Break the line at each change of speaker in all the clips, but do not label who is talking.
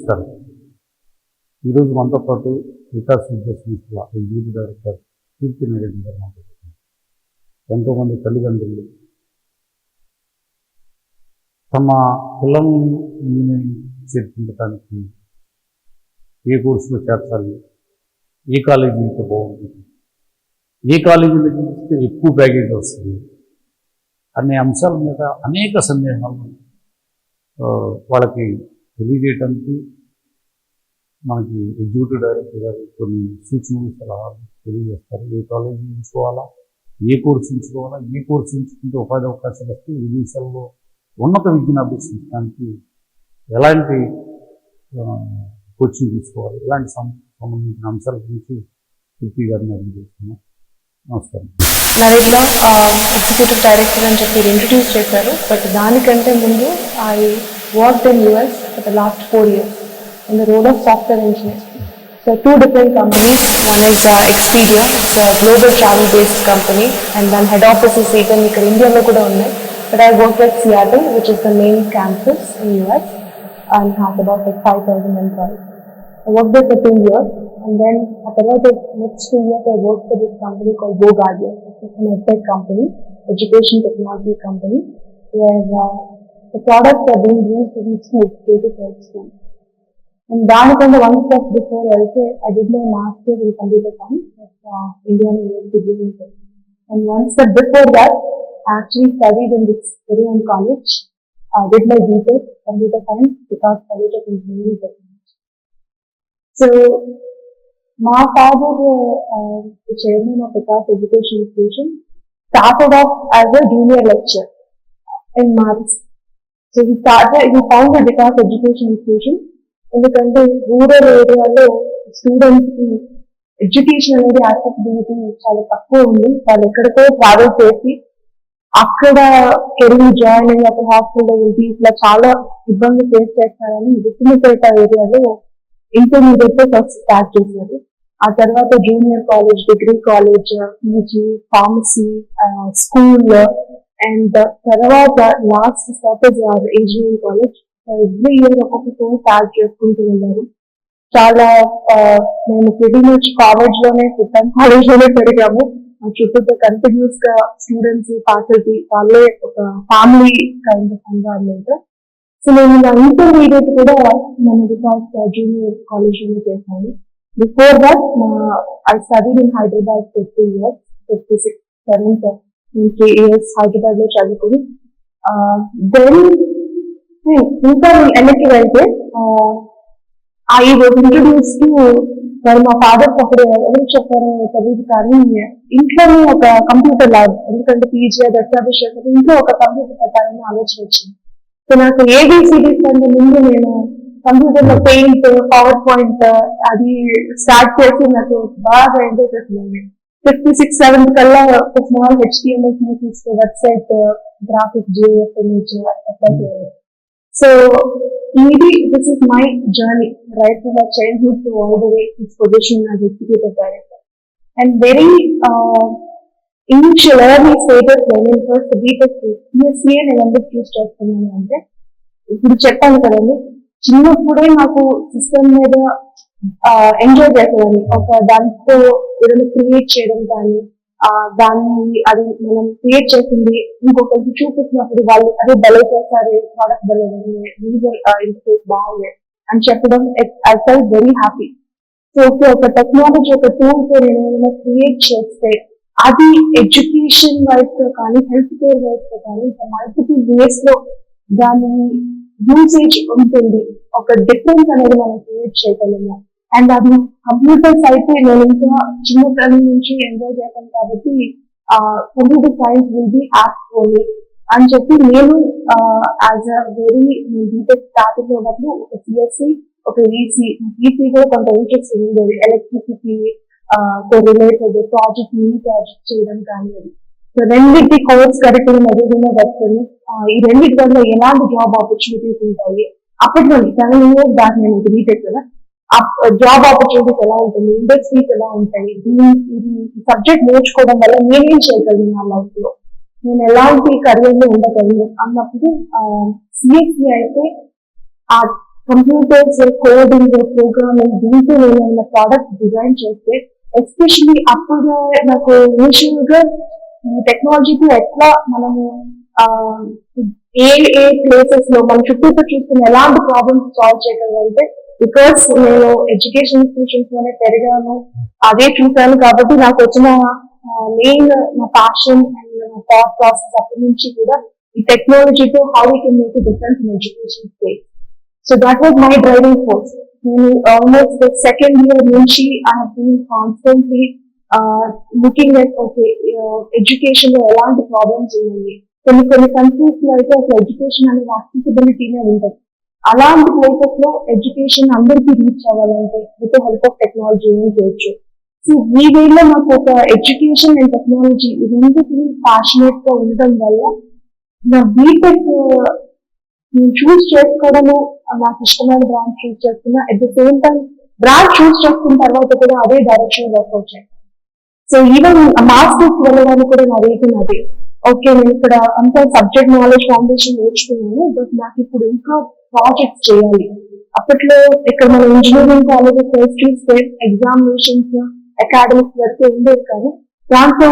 నమస్కారం. ఈరోజు మనతో పాటు వికాస్ విద్యా సంస్థల ఎగ్జిక్యూటివ్ డైరెక్టర్ కీర్తి నారాయణ గారు మాట్లాడుతున్నారు. ఎంతోమంది తల్లిదండ్రులు తమ పిల్లల్ని ఇంజనీరింగ్ చేర్పించడానికి ఏ కోర్సులో చేర్చాలి, ఏ కాలేజీ అయితే బాగుంటుంది, ఏ కాలేజీలో చేస్తే ఎక్కువ ప్యాకేజ్ వస్తుంది అనే అంశాల మీద అనేక సందేహాలు వాళ్ళకి తెలియజేయడానికి మనకి ఎగ్జిక్యూటివ్ డైరెక్టర్ గారు కొన్ని సూచనలు సలహాలు తెలియజేస్తారు. ఏ కాలేజీ ఎంచుకోవాలా, ఏ కోర్సు ఎంచుకోవాలా, ఏ కోర్సు ఎంచుకుంటే ఉపాధి అవకాశాలు వస్తే విదేశాల్లో ఉన్నత విద్యను అభ్యసించడానికి ఎలాంటి కోచింగ్ తీసుకోవాలి, ఇలాంటి సంబంధించిన అంశాల గురించి కీర్తి గారిని అడిగి చేస్తున్నాం. నమస్కారం.
నరేంద్ర ఎగ్జిక్యూటివ్ డైరెక్టర్ అని చెప్పి ఇంట్రడ్యూస్ చేశారు. బట్ దానికంటే ముందు I worked in US for the last 4 years in the role of software engineer. So 2 different companies. One is Expedia, it's a global travel based company, and then head office is even ఇక్కడ ఇండియాలో కూడా ఉన్నాయి. But I worked at Seattle, which is the main campus in US and has about 5,000 employees. I worked there for 2 years, and then after the next 2 years I worked for this company called GoGuardian. It's an edtech company, education technology company, where the products are being used to reach the educated schools. And దానికంటే one step before also I did my master's in computer science at Indiana University. And one step before that I actually studied in this very own college. I did my BTech computer science because College of Engineering Technology. So my father, the chairman of Vikas Education Institution, started off as a junior lecturer in Maths. So he founded Vikas Education Institution. ఎందుకంటే rural ఏరియాలో students కి education అనేది accessibility చాలా తక్కువ ఉంది. వాళ్ళు ఎక్కడికో travel చేసి అక్కడ కెరీర్ జాయిన్ అయ్యి అక్కడ హాస్టల్లో ఉండి ఇట్లా చాలా ఇబ్బంది ఫేస్ చేస్తారని విష్ణుపేట ఏరియాలో ఇంటర్మీడియట్ ఫస్ట్ స్టార్ట్ చేశారు. ఆ తర్వాత junior college, degree college, PG, pharmacy, school, and తర్వాత last stop engineering college. Every year ఒక్కొక్క కోర్స్ స్టార్ట్ చేసుకుంటూ వెళ్ళారు. చాలా మేము pretty much కాలేజ్ లోనే పుట్టాం, కాలేజ్ లోనే పెరిగాము. చుట్టూ కంటిన్యూస్ గా స్టూడెంట్స్, ఫ్యాకల్టీ వాళ్ళే ఒక family kind of environment. So నేను నా ఇంటర్మీడియట్ కూడా మన వికాస్ జూనియర్ కాలేజ్ లోనే చేశాను. Before that I studied in Hyderabad for 2 years, 56, 7, 3 years Hyderabad లో చదువుకుని దెన్ ఇంకా వెనక్కి వెళ్తే ఐ వాజ్ ఇంట్రడ్యూస్ టు మరి మా ఫాదర్ అప్పుడు ఎవరు చెప్పారో తెలియదు, కానీ ఇంట్లోనే ఒక కంప్యూటర్ ల్యాబ్, ఎందుకంటే పీజీ అది ఎస్టాబ్లిష్ చేశారు, ఇంట్లో ఒక కంప్యూటర్ పెట్టాలని ఆలోచన వచ్చింది. సో నాకు ABCDs కంటే ముందు నేను కంప్యూటర్ లో పెయింట్, పవర్ పాయింట్ అది స్టార్ట్ చేసి నాకు బాగా ఎంజాయ్ చేస్తున్నాను. 56, 7 కల్లా ఒక స్మాల్ HTML తీస్తే website graphic JS image apply చేయాలి. So, this is my journey, right from my childhood to all the way to this position as executive director. And very initial early stages when I first BTech CSCA నేను ఎందుకు చూస్ చేస్తున్నాను అంటే, ఇప్పుడు చెప్పాను కదండి, చిన్నప్పుడే నాకు సిస్టమ్ మీద ఎంజాయ్ చేసేదాన్ని. ఒక దాంతో ఏదైనా క్రియేట్ చేయడం కానీ, దాన్ని అది మనం క్రియేట్ చేసింది ఇంకొకరికి చూపించినప్పుడు వాళ్ళు అదే భలే చేస్తారు, ప్రోడక్ట్ భలే ఉంది, యూజర్ ఇంటర్ఫేస్ బాగుంది అని చెప్పడం, I felt very happy. So ఒక టెక్నాలజీ, ఒక టూల్ తో నేను ఏమైనా క్రియేట్ చేస్తే అది ఎడ్యుకేషన్ వైజ్ తో కానీ, హెల్త్ కేర్ వైజ్ తో కానీ మల్టిపుల్ వేస్ లో దాని యూసేజ్ ఉంటుంది. ఒక డిఫరెన్స్ అనేది మనం క్రియేట్ చేయగలము. అండ్ అది కంప్యూటర్స్ అయితే నేను ఇంకా చిన్నతనం నుంచి ఎంజాయ్ చేశాను కాబట్టి computer science will be apt for me అని చెప్పి నేను as a very BTech starting ఉన్నప్పుడు ఒక CSC, ఒక EC కూడా కొంత ఇంట్రెస్ట్ ఉండేది. Electricity related project, mini project చేయడం కానీ అది. సో రెండింటి కోర్స్ కరికులం ఎదుగుతున్న వస్తుంది. ఈ రెండింటి వల్ల ఎలాంటి జాబ్ ఆపర్చునిటీస్ ఉంటాయి, అప్పట్లో 7 years బ్యాక్ నేను బీటెక్ కదా, జాబ్ ఆపర్చునిటీస్ ఎలా ఉంటుంది, ఇండస్ట్రీస్ ఎలా ఉంటాయి, ఇది సబ్జెక్ట్ నేర్చుకోవడం వల్ల నేనేం చేయగలను నా లైఫ్ లో, నేను ఎలాంటి కెరీర్ లో ఉండగలను అన్నప్పుడు CSC అయితే ఆ కంప్యూటర్స్, కోడింగ్, ప్రోగ్రామింగ్ దీంతో నేను ఏమైనా ప్రోడక్ట్ డిజైన్ చేస్తే, ఎస్పెషలీ అప్పుడు నాకు ఇనిషియల్ గా ఈ టెక్నాలజీతో ఎట్లా మనము ఆ, ఏ ఏ ప్లేసెస్ లో మన చుట్టూతో చూస్తున్న ఎలాంటి ప్రాబ్లమ్స్ సాల్వ్ చేయగలంటే, బికాస్ నేను ఎడ్యుకేషన్ ఇన్స్టిట్యూషన్స్ లోనే పెరిగాను, అదే చూసాను కాబట్టి నాకు వచ్చిన మెయిన్ నా ప్యాషన్ అండ్ నా థాట్ ప్రాసెస్ అప్పటి నుంచి కూడా ఈ టెక్నాలజీతో how we can make difference in education space. So that was my driving force. Almost the second year nunchi I have been constantly looking at okay education lo elanti problems unnai. కొన్ని countries లో అయితే అసలు education అనేది యాక్సెసిబిలిటీనే ఉండదు. అలాంటి places లో education అందరికీ reach అవ్వాలంటే విత్ హెల్ప్ ఆఫ్ టెక్నాలజీ ఏం చేయొచ్చు. సో ఈ వేలో నాకు ఒక ఎడ్యుకేషన్ అండ్ టెక్నాలజీ రెండింటినీ ప్యాషనేట్ గా ఉండడం వల్ల నా బీటెక్ నేను చూస్ చేసుకోవడము నాకు ఇష్టమైన బ్రాంచ్ చూస్ చేసుకున్నా. At the same time branch choose చేసుకున్న తర్వాత కూడా అదే డైరెక్షన్ వర్క్అవుట్ చేయాలి. సో ఈవెన్ మాస్టర్స్ వెళ్ళడానికి కూడా నా రీజన్ అదే. ఓకే నేను ఇక్కడ అంతా సబ్జెక్ట్ నాలెడ్జ్ ఫౌండేషన్ నేర్చుకున్నాను, బట్ నాకు ఇప్పుడు ఇంకా ప్రాజెక్ట్స్ చేయాలి. అప్పట్లో ఇక్కడ మన ఇంజనీరింగ్ కాలేజెస్ చూస్తే ఎగ్జామినేషన్స్ అకాడమిక్స్ వరకే ఉండేది, కానీ దాంట్లో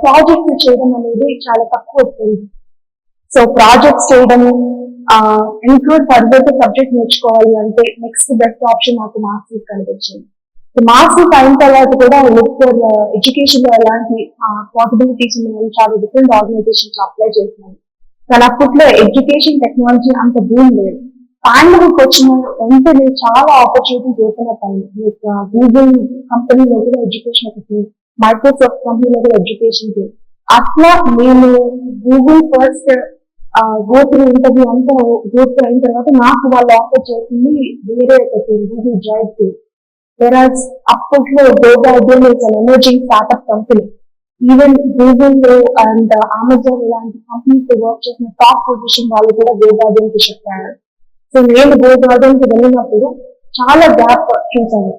ప్రాజెక్ట్స్ చేయడం అనేది చాలా తక్కువ వచ్చింది. సో ప్రాజెక్ట్స్ చేయడము ఇంకా ఫర్దర్ సబ్జెక్ట్ నేర్చుకోవాలి అంటే నెక్స్ట్ బెస్ట్ ఆప్షన్ నాకు మాస్టర్స్ కనిపించింది. మాస్టర్స్ అయిన తర్వాత కూడా ఎడ్యుకేషన్ లో ఎలాంటి పాసిబిలిటీస్ ఉన్నాయని చాలా డిఫరెంట్ ఆర్గనైజేషన్స్ అప్లై చేసినాను. కానీ అప్పట్లో ఎడ్యుకేషన్ టెక్నాలజీ అంత భూమి లేదు. పాండమిక్ వచ్చిన వెంటనే చాలా ఆపర్చునిటీస్ ఓపెన్ అప్ అయింది. గూగుల్ కంపెనీలో కూడా ఎడ్యుకేషన్ ఒకటి, మైక్రోసాఫ్ట్ కంపెనీలో కూడా ఎడ్యుకేషన్. అట్లా నేను గూగుల్ ఫస్ట్ గోత్రు ఇంటర్వ్యూ అంతా గోత్రు అయిన తర్వాత నాకు వాళ్ళు ఆఫర్ చేసింది వేరే ఒకటి గూగుల్ డ్రైవ్ టు. వెరాజ్ అప్పట్లో GoGuardian is an emerging startup company. Even Google and Amazon ఇలాంటి కంపెనీస్ వర్క్ చేసిన టాప్ పొజిషన్ వాళ్ళు కూడా గోగార్డియన్ కి షిఫ్ట్ అయ్యారు. సో నేను గోగార్డియన్ కి వెళ్ళినప్పుడు చాలా గ్యాప్ చూసాను.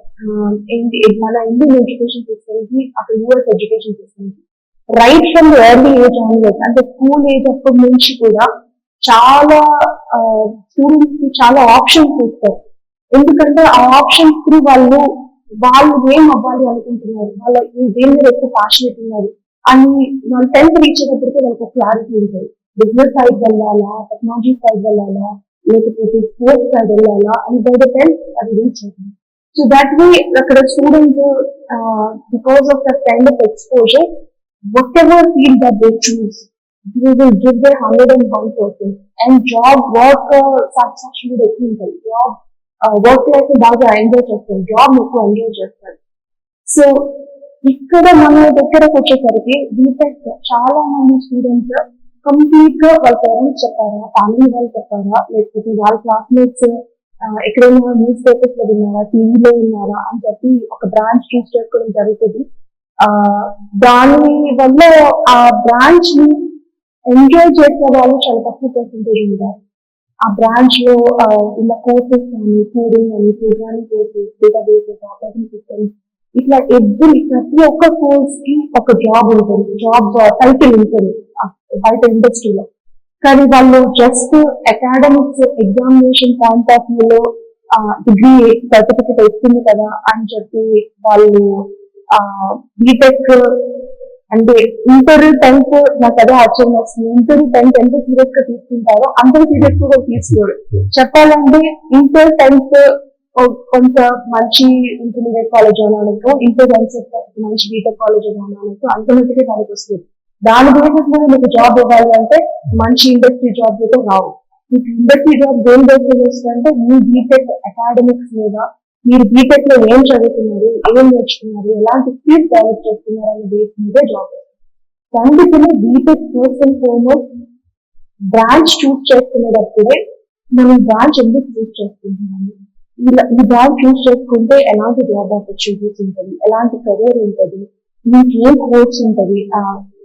ఏంటి మన ఇండియన్ ఎడ్యుకేషన్ సిస్టమ్ కి అక్కడ యూఎస్ ఎడ్యుకేషన్ సిస్టమ్ కి right from the early age onwards, అంటే స్కూల్ ఏజ్ అప్పటి నుంచి కూడా చాలా స్టూడెంట్స్ కి చాలా ఆప్షన్స్ ఇస్తారు. ఎందుకంటే ఆ ఆప్షన్స్ త్రూ వాళ్ళు ఏం అవ్వాలి అనుకుంటున్నారు, వాళ్ళ దేని మీద ఎక్కువ ప్యాషనేట్ ఉన్నారు అని వాళ్ళు 10th రీచ్ అయినప్పటికీ వాళ్ళకి క్లారిటీ ఉంటుంది. బిజినెస్ సైడ్ వెళ్ళాలా, టెక్నాలజీ సైడ్ వెళ్ళాలా, లేకపోతే స్పోర్ట్స్ సైడ్ వెళ్ళాలా అని బై ద 10th అది రీచ్ అవుతుంది. సో దట్ వే అక్కడ students because of that kind of exposure whatever field that they choose, they will give their 101%. And job work satisfaction with ఎక్కువ job work life బాగా enjoy చేస్తారు, job ఎక్కువ enjoy చేస్తారు. So ఇక్కడ మన దగ్గరకు వచ్చేసరికి బీటెక్ చాలా మంది స్టూడెంట్స్ కంప్లీట్ గా వాళ్ళ పేరెంట్స్ చెప్పారా, ఫ్యామిలీ వాళ్ళు చెప్పారా, లేకపోతే వాళ్ళ క్లాస్మేట్స్ ఎక్కడైనా న్యూస్ పేపర్స్ లో విన్నారా, టీవీలో విన్నారా అని చెప్పి ఒక బ్రాంచ్ చూస్ చేసుకోవడం జరుగుతుంది. దాని వల్ల ఆ బ్రాంచ్ ని ఎంజాయ్ చేసే వాళ్ళు చాలా తక్కువ పర్సెంటేజ్ ఉంటారు. ఆ బ్రాంచ్ లో ఇలా కోర్సెస్ కానీ, కోడింగ్ అని, programming courses, databases, operating systems, ఇట్లా ప్రతి ఒక్క కోర్స్ కి ఒక జాబ్ ఉంటుంది, జాబ్ టైటిల్ ఉంటుంది బయట ఇండస్ట్రీలో. కానీ వాళ్ళు just academics examination point of వ్యూలో డిగ్రీ సర్టిఫికెట్ వస్తుంది కదా అని చెప్పి వాళ్ళు బీటెక్ అంటే ఇంటర్ 10th నాకు అదే ఆశ్చర్యం వస్తుంది. ఇంటర్ 10th ఎంత సీరియస్ గా తీసుకుంటారో అంత సీరియస్ గా తీసుకోరు. చెప్పాలంటే ఇంటర్ 10th కొంత మంచి ఇంటర్మీడియట్ కాలేజ్ అనడానికి, ఇంటర్ 10th మంచి బీటెక్ కాలేజ్ అనడానికి అంతమందికే దానికి వస్తుంది. దాని బేసిస్ మీద మీకు జాబ్ ఇవ్వాలి అంటే మంచి ఇండస్ట్రీ జాబ్ అయితే రావు. మీకు ఇండస్ట్రీ జాబ్ దేని బేసిస్ వస్తుందంటే మీ బీటెక్ అకాడమిక్స్ మీద, మీరు బీటెక్ లో ఏం చదువుతున్నారు, ఏం నేర్చుకున్నారు, ఎలాంటి స్కిల్స్ డెవలప్ చేస్తున్నారు అనే బేస్ మీదే జాబ్ వస్తుంది. అందుకని BTech first and foremost branch choose చేసుకునేటప్పుడే మనం బ్రాంచ్ ఎందుకు చూస్ చేసుకుంటున్నాము, ఈ బ్రాంచ్ చూస్ చేసుకుంటే ఎలాంటి జాబ్ ఆపర్చునిటీస్ ఉంటుంది, ఎలాంటి కెరీర్ ఉంటుంది, మీకు ఏం కోర్స్ ఉంటుంది,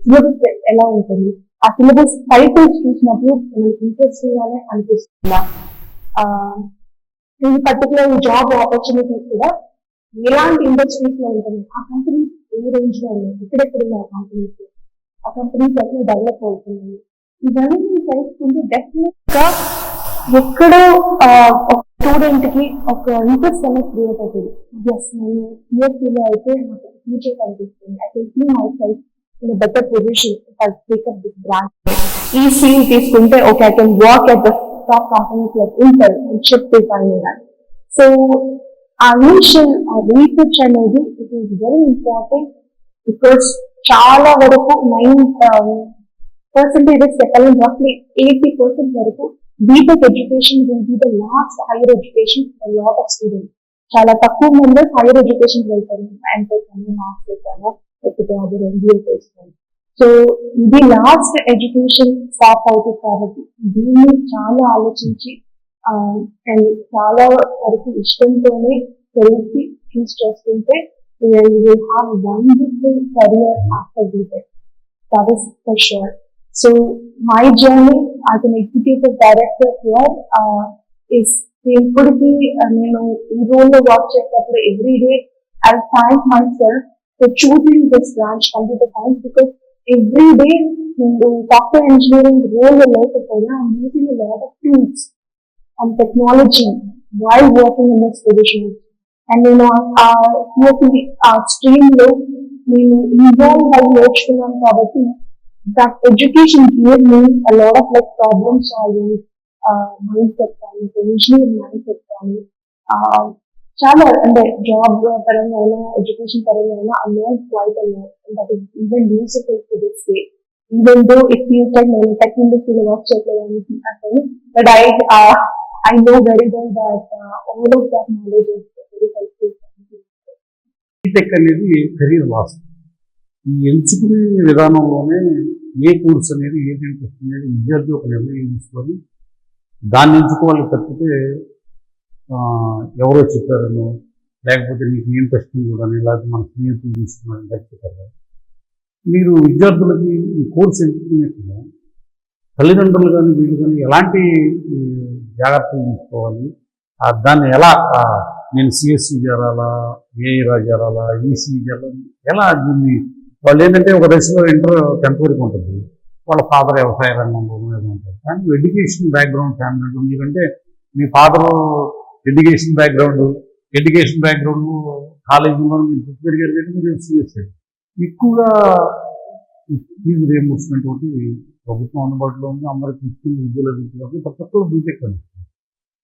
సిలబస్ ఎలా ఉంటుంది, ఆ సిలబస్ టైటిల్స్ చూసినప్పుడు మనకి ఇంట్రెస్టింగ్ గానే అనిపిస్తుందా, ఈ పర్టికులర్ జాబ్ ఆపర్చునిటీస్ కూడా ఎలాంటి ఇండస్ట్రీస్ లో ఉంటుంది, ఆ కంపెనీస్ ఏ రేంజ్ లో ఉన్నాయి, ఎక్కడెక్కడ ఉన్నాయి ఆ కంపెనీస్ ఎట్లా డెవలప్ అవుతున్నాయి, ఇవన్నీ తెలుసుకుంటే డెఫినెట్ గా ఎక్కడో ఒక స్టూడెంట్ కి ఒక ఇంట్రెస్ట్ అనేది క్రియేట్ అవుతుంది. ఎస్ నేను సిఎస్సిలో అయితే నాకు ఫ్యూచర్ కనిపిస్తుంది. I can see myself in better position take up this branch. ఈ స్ట్రీమ్ తీసుకుంటే okay I can work at the top companies like Intel and chip designing. So ఆ ఇనిషియల్ రీసెర్చ్ అనేది it is very important because చాలా వరకు 9% చెప్పాలని రఫ్లీ 80% వరకు BTech education will be the last higher education for lot of students. చాలా తక్కువ members higher education వెళ్తారు, ఎంటెక్ అని మాస్టర్స్ చేస్తాను లేకపోతే అదర్ ఎంబీఏ చేస్తాను. సో ఇది లాస్ట్ ఎడ్యుకేషన్ స్టాప్ అవుతుంది కాబట్టి దీన్ని చాలా ఆలోచించి అండ్ చాలా వరకు ఇష్టంతోనే తెలిసి చూస్ చేసుకుంటే you will have a wonderful career after BTech. That is for sure. So my journey as an executive director here is ఇప్పటికీ నేను ఈ రోల్ లో వర్క్ చేసేటప్పుడు every day I thank my self for choosing this branch computer science because every day నేను software engineering role లో లేకపోయినా I'm using lot of tools and technology while working in this position. And నేను ఆ stream లో నేను involve అయి నేర్చుకున్నాను కాబట్టి that education give me a lot of like problem solving mind set కానీ ఇంజనీరింగ్ మైండ్ సెట్ కానీ చాలా అంటే జాబ్ పరంగా అయినా ఎడ్యుకేషన్ పరంగా అయినా I learn quite a lot and that is even useful to this day even though it feels like నేను tech ఇండస్ట్రీలో వర్క్ చేయలేదు అంటే but I know very well that all of that knowledge is very helpful.
BTech అనేది career loss. ఈ ఎంచుకునే విధానంలోనే ఏ course అనేది ఏది ఇంట్రెస్ట్ అనేది విద్యార్థి ఒక నిర్ణయం తీసుకొని దాన్ని ఎంచుకోవాలి తప్పితే ఎవరో చెప్పారనో లేకపోతే నీకు ఇంట్రెస్టింగ్ కూడా లేకపోతే మన స్నేహితులు తీసుకున్నారని చెప్పారు. మీరు విద్యార్థులకి ఈ కోర్స్ ఎంచుకునేట్టుగా తల్లిదండ్రులు కానీ వీళ్ళు కానీ ఎలాంటి జాగ్రత్తలు తీసుకోవాలి, దాన్ని ఎలా నేను సిఎస్సి చేరాలా, ఏఈరా చేరాలా, ఈసీ చేరాలా, ఎలా దీన్ని వాళ్ళు ఏంటంటే ఒక దశలో 10th వరకు ఉంటుంది, వాళ్ళ ఫాదర్ వ్యవసాయ రంగంలో ఉంటుంది. కానీ ఎడ్యుకేషన్ బ్యాక్గ్రౌండ్ ఫ్యామిలీ ఎందుకంటే మీ ఫాదర్ ఎడ్యుకేషన్ బ్యాక్గ్రౌండ్ కాలేజీలో మీరు పెరిగారు కానీ మీరు సిఎస్సి ఎక్కువగా ఫీజు రియంబర్స్మెంట్ ఒకటి ప్రభుత్వం అందుబాటులో ఉంది. అందరికి ఇచ్చిన విద్యలో కాబట్టి తక్కువ బీటెక్ అని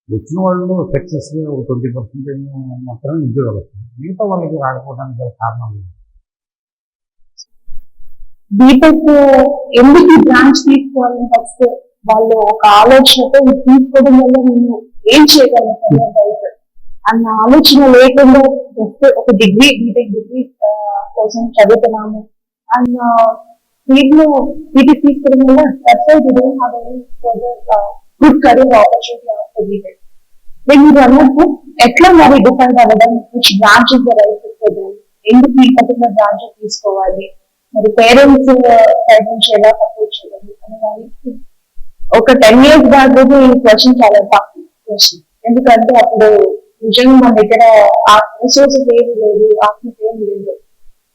వచ్చిన వాళ్ళు సక్సెస్గా ఒక 20% మాత్రమే ఉద్యోగాలు వస్తాయి. మిగతా వాళ్ళకి రాకపోవడానికి గల కారణం లేదు.
బీటెక్ ఎందుకు బ్రాంచ్ తీసుకోవాలని ఫస్ట్ వాళ్ళు ఒక ఆలోచనతో తీసుకోవడం వల్ల నేను ఏం చేయగలను అన్న ఆలోచన లేకుండా జస్ట్ ఒక డిగ్రీ బీటెక్ డిగ్రీ కోసం చదువుతున్నాము అన్న దీంట్లో ఇది తీసుకోవడం వల్ల good career opportunity after BTech. మీరు అన్నట్టు ఎట్లా మరి డిఫరెంట్ అవ్వడం, which branch is the right for them, ఎందుకు ఈ పర్టికులర్ బ్రాంచ్ తీసుకోవాలి, మరి పేరెంట్స్ సైడ్ నుంచి ఎలా సపోర్ట్ చేయాలి అనే దానికి ఒక 10 years బ్యాక్ ఈ క్వశ్చన్ చాలా తక్కువ క్వశ్చన్. ఎందుకంటే అప్పుడు నిజంగా మన దగ్గర ఆ రిసోర్సెస్ ఏమి లేదు, ఆఫీస్ ఏమి లేదు.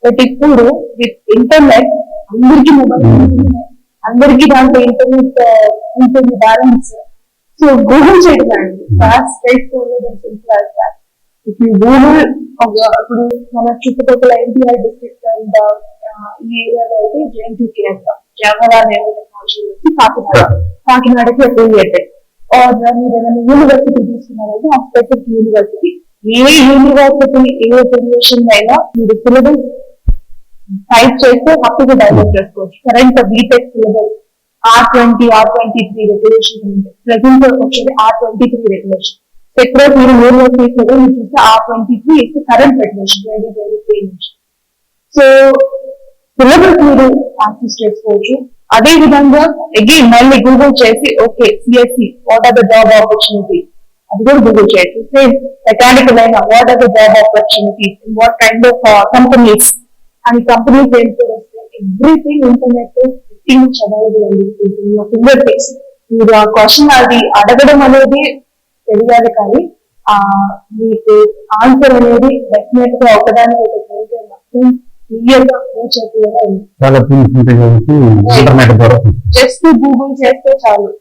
బట్ ఇప్పుడు విత్ ఇంటర్నెట్ అందరికీ మొబైల్ అందరికీ దాంట్లో ఇంటర్నెట్ ఉంటుంది బ్యాలెన్స్. సో గూగుల్ చేయడం అండి fast straight forward and simple as that. ఇప్పుడు గూగుల్ ఇప్పుడు మన చుట్టుపక్కల ఎన్టీఆర్ డిస్ట్రిక్ట్ అండ్ ఈ ఏరియాలో అయితే జేఎన్టీయూకే అంటాం, జవహర్లాల్ నెహ్రూ టెక్నాలజీ కాకినాడకి అఫిలియేటెడ్. ఆర్ మీరు ఏదైనా యూనివర్సిటీ తీసుకున్నారంటే ఆ స్పెసిఫిక్ యూనివర్సిటీ, ఏ యూనివర్సిటీ ఏ అఫిలియేషన్ అయినా మీరు సిలబస్ టైప్ చేస్తే హ్యాపీగా డెవలప్ చేసుకోవచ్చు. Current BTech syllabus R20, R23 regulation ఉంది. ప్రెసెంట్ వచ్చేది R23 రెగ్యులేషన్. ఎక్కడో మీరు యూనివర్సిటీస్ లో మీరు చూస్తే R23 ఇస్ కరెంట్ రెగ్యులేషన్ 2023 నుంచి. సో సిలబస్ మీరు యాక్సెస్ చేసుకోవచ్చు. అదే విధంగా అగైన్ మళ్ళీ గూగుల్ చేసి okay CSC what are the job opportunity అది కూడా గూగుల్ చేయొచ్చు. సేమ్ మెకానికల్ అయినా what are the job opportunities, what kind of companies and companies ఏంటో ఎవ్రీథింగ్ ఇంటర్నెట్ అవైలబుల్ అండి ఫింగర్ టిప్స్. మీరు ఆ క్వశ్చన్ అది అడగడం అనేది తెలియాలి కానీ మీకు ఆన్సర్ అనేది డెఫినెట్ గా ఒకదానికి మొత్తం క్లియర్ గా
జస్ట్
గూగుల్ చేస్తే చాలు.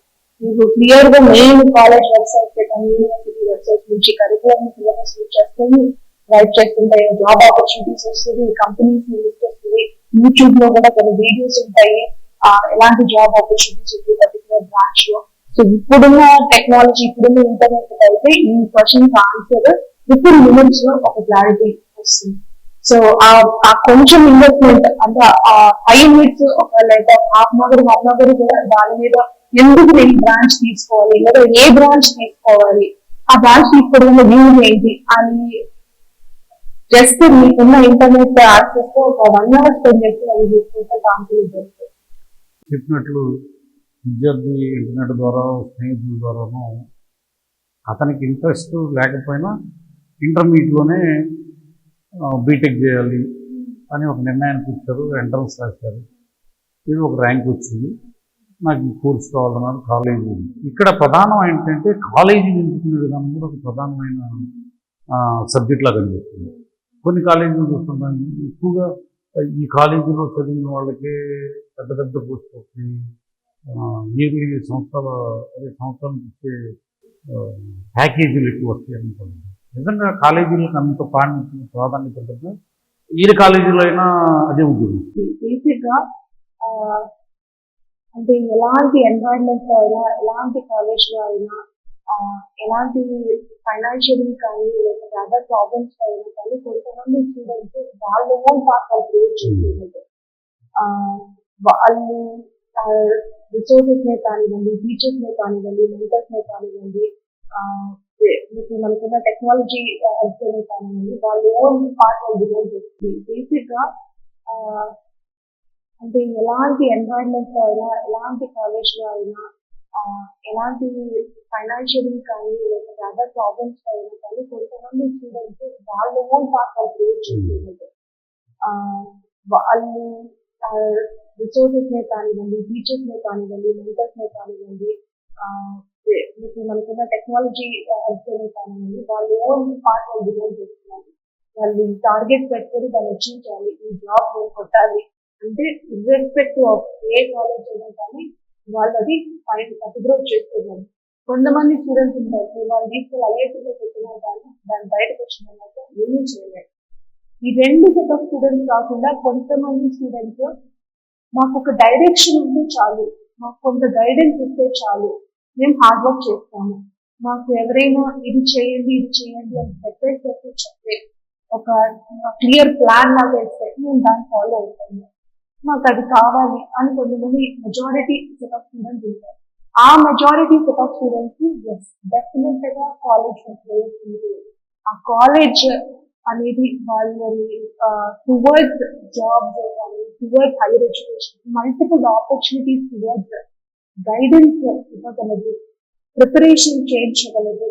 మీకు క్లియర్ గా మెయిన్ కాలేజ్ వెబ్సైట్ కానీ యూనివర్సిటీ వెబ్సైట్ నుంచి కరికులం సిలబస్ చేస్తుంది, రైట్ చేస్తుంటాయి, జాబ్ ఆపర్చునిటీస్ వస్తుంది, కంపెనీస్ లిస్ట్ వస్తుంది, యూట్యూబ్ లో కూడా కొన్ని వీడియోస్ ఉంటాయి ఎలాంటి జాబ్ ఆపర్చునిటీస్ ఉంది పర్టికులర్ బ్రాంచ్ లో. సో ఇప్పుడున్న టెక్నాలజీ, ఇప్పుడున్న ఇంటర్నెట్ అయితే ఈ question answer with in minutes లో ఒక క్లారిటీ వస్తుంది. సో ఆ కొంచెం ఇన్వెస్ట్మెంట్ అంటే ఆ 5 మినిట్స్ ఒక లేదా హాఫ్ అన్ అవర్ 1 అవర్ కూడా దాని మీద ఎందుకు నేను బ్రాంచ్ తీసుకోవాలి లేదా ఏ బ్రాంచ్ తీసుకోవాలి, ఆ బ్రాంచ్ తీసుకోవడం వల్ల యూజ్ ఏంటి అని జస్ట్ మీకున్న ఇంటర్నెట్ యాక్సెస్ తో ఒక 1 అవర్ స్పెండ్ చేస్తే అది తీసుకుంటే కాన్ఫిడెన్స్ వస్తుంది.
చెప్పినట్లు విద్యార్థి ఇంటర్నెట్ ద్వారా స్నేహితుల ద్వారాను అతనికి ఇంట్రెస్ట్ లేకపోయినా ఇంటర్మీడియట్లోనే బీటెక్ చేయాలి అని ఒక నిర్ణయానికి వచ్చారు, ఎంట్రన్స్ రాశారు, ఇది ఒక ర్యాంక్ వచ్చింది, నాకు ఈ కోర్స్ కావాలన్నారు, కాలేజీ. ఇక్కడ ప్రధానం ఏంటంటే కాలేజీ ఎంచుకునే విధానం కూడా ఒక ప్రధానమైన సబ్జెక్ట్లా కనిపిస్తుంది. కొన్ని కాలేజీలు చూస్తున్నాం ఎక్కువగా ఈ కాలేజీలో చదివిన వాళ్ళకే పెద్ద పెద్ద పోస్ట్ వస్తాయి, ఇయర్లీ సంవత్సరానికి ఇచ్చే ప్యాకేజీలు ఎక్కువ వస్తాయి అనుకోండి. నిజంగా కాలేజీలకు అంత ప్రాధాన్యత ఉంటుంది, ఏ కాలేజీలో అయినా అదే ఉంటుంది.
బేసిక్గా అంటే ఎలాంటి ఎన్వైరన్మెంట్ లో అయినా, ఎలాంటి కాలేజ్ లో అయినా, ఎలాంటి ఫైనాన్షియల్ కానీ లేకపోతే అదర్ ప్రాబ్లమ్స్ అయినా కానీ కొంతమంది స్టూడెంట్స్ వాళ్ళ ఓన్ పార్ట్ క్రియేట్ చేస్తున్నారు. వాళ్ళు రిసోర్సెస్ నే కానివ్వండి, టీచర్స్ నే కానివ్వండి, మెంటర్స్ నే కానివ్వండి, మీకు మనకున్న టెక్నాలజీ హెల్ప్ నే కానివ్వండి, వాళ్ళ ఓన్ పార్ట్ డిజైన్ చేస్తుంది. బేసిక్ గా అంటే ఎలాంటి ఎన్వైరన్మెంట్ లో అయినా, ఎలాంటి కాలేజ్ లో అయినా, ఎలాంటి ఫైనాన్షియల్ కానీ లేకపోతే అదర్ ప్రాబ్లమ్స్ అయినా కానీ కొంతమంది స్టూడెంట్స్ వాళ్ళ ఓన్ పార్ట్ క్రియేట్ చేస్తున్నారు. వాళ్ళు రిసోర్సెస్ నే కానివ్వండి, టీచర్స్ నే కానివ్వండి, మెంటర్స్ నే కానివ్వండి, మీకు మనకున్న టెక్నాలజీ హెల్ప్ నే కానివ్వండి, వాళ్ళ ఓన్ పార్ట్ డిజైన్ చేస్తున్నారు. వాళ్ళు టార్గెట్ పెట్టుకొని దాన్ని అచీవ్ చేయాలి, ఈ జాబ్ నేను కొట్టాలి అంటే ఇర్రెస్పెక్టివ్ ఆఫ్ ఏ కాలేజ్ అయినా కానీ వాళ్ళు అది అతిగ్రోత్ చేస్తున్నారు. కొంతమంది స్టూడెంట్స్ ఉంటారు, వాళ్ళు తీసుకెళ్ళి ఐఐటీలో పెట్టినా కానీ దాని బయటకు వచ్చిన తర్వాత ఏమీ చేయలేదు. ఈ 2 సెట్ ఆఫ్ స్టూడెంట్స్ కాకుండా కొంతమంది స్టూడెంట్స్ మాకు ఒక డైరెక్షన్ ఉంటే చాలు, మాకు కొంత గైడెన్స్ ఇస్తే చాలు, మేము హార్డ్ వర్క్ చేస్తాము, మాకు ఎవరైనా ఇది చేయండి అని సెపరేట్ చేస్తే చెప్తే ఒక క్లియర్ ప్లాన్ లాగా ఇస్తే మేము దాన్ని ఫాలో అవుతాము, మాకు అది కావాలి అని కొంతమంది మెజారిటీ సెట్ ఆఫ్ స్టూడెంట్స్ ఉంటారు. ఆ మెజారిటీ సెట్ ఆఫ్ స్టూడెంట్స్ ఎస్ డెఫినెట్ గా కాలేజ్ ఉంటుంది. ఆ కాలేజ్ అనేది వాళ్ళని టువర్డ్స్ జాబ్స్ కానీ, towards higher education, multiple opportunities towards guidance ఇవ్వగలదు, ప్రిపరేషన్ చేయించగలదు.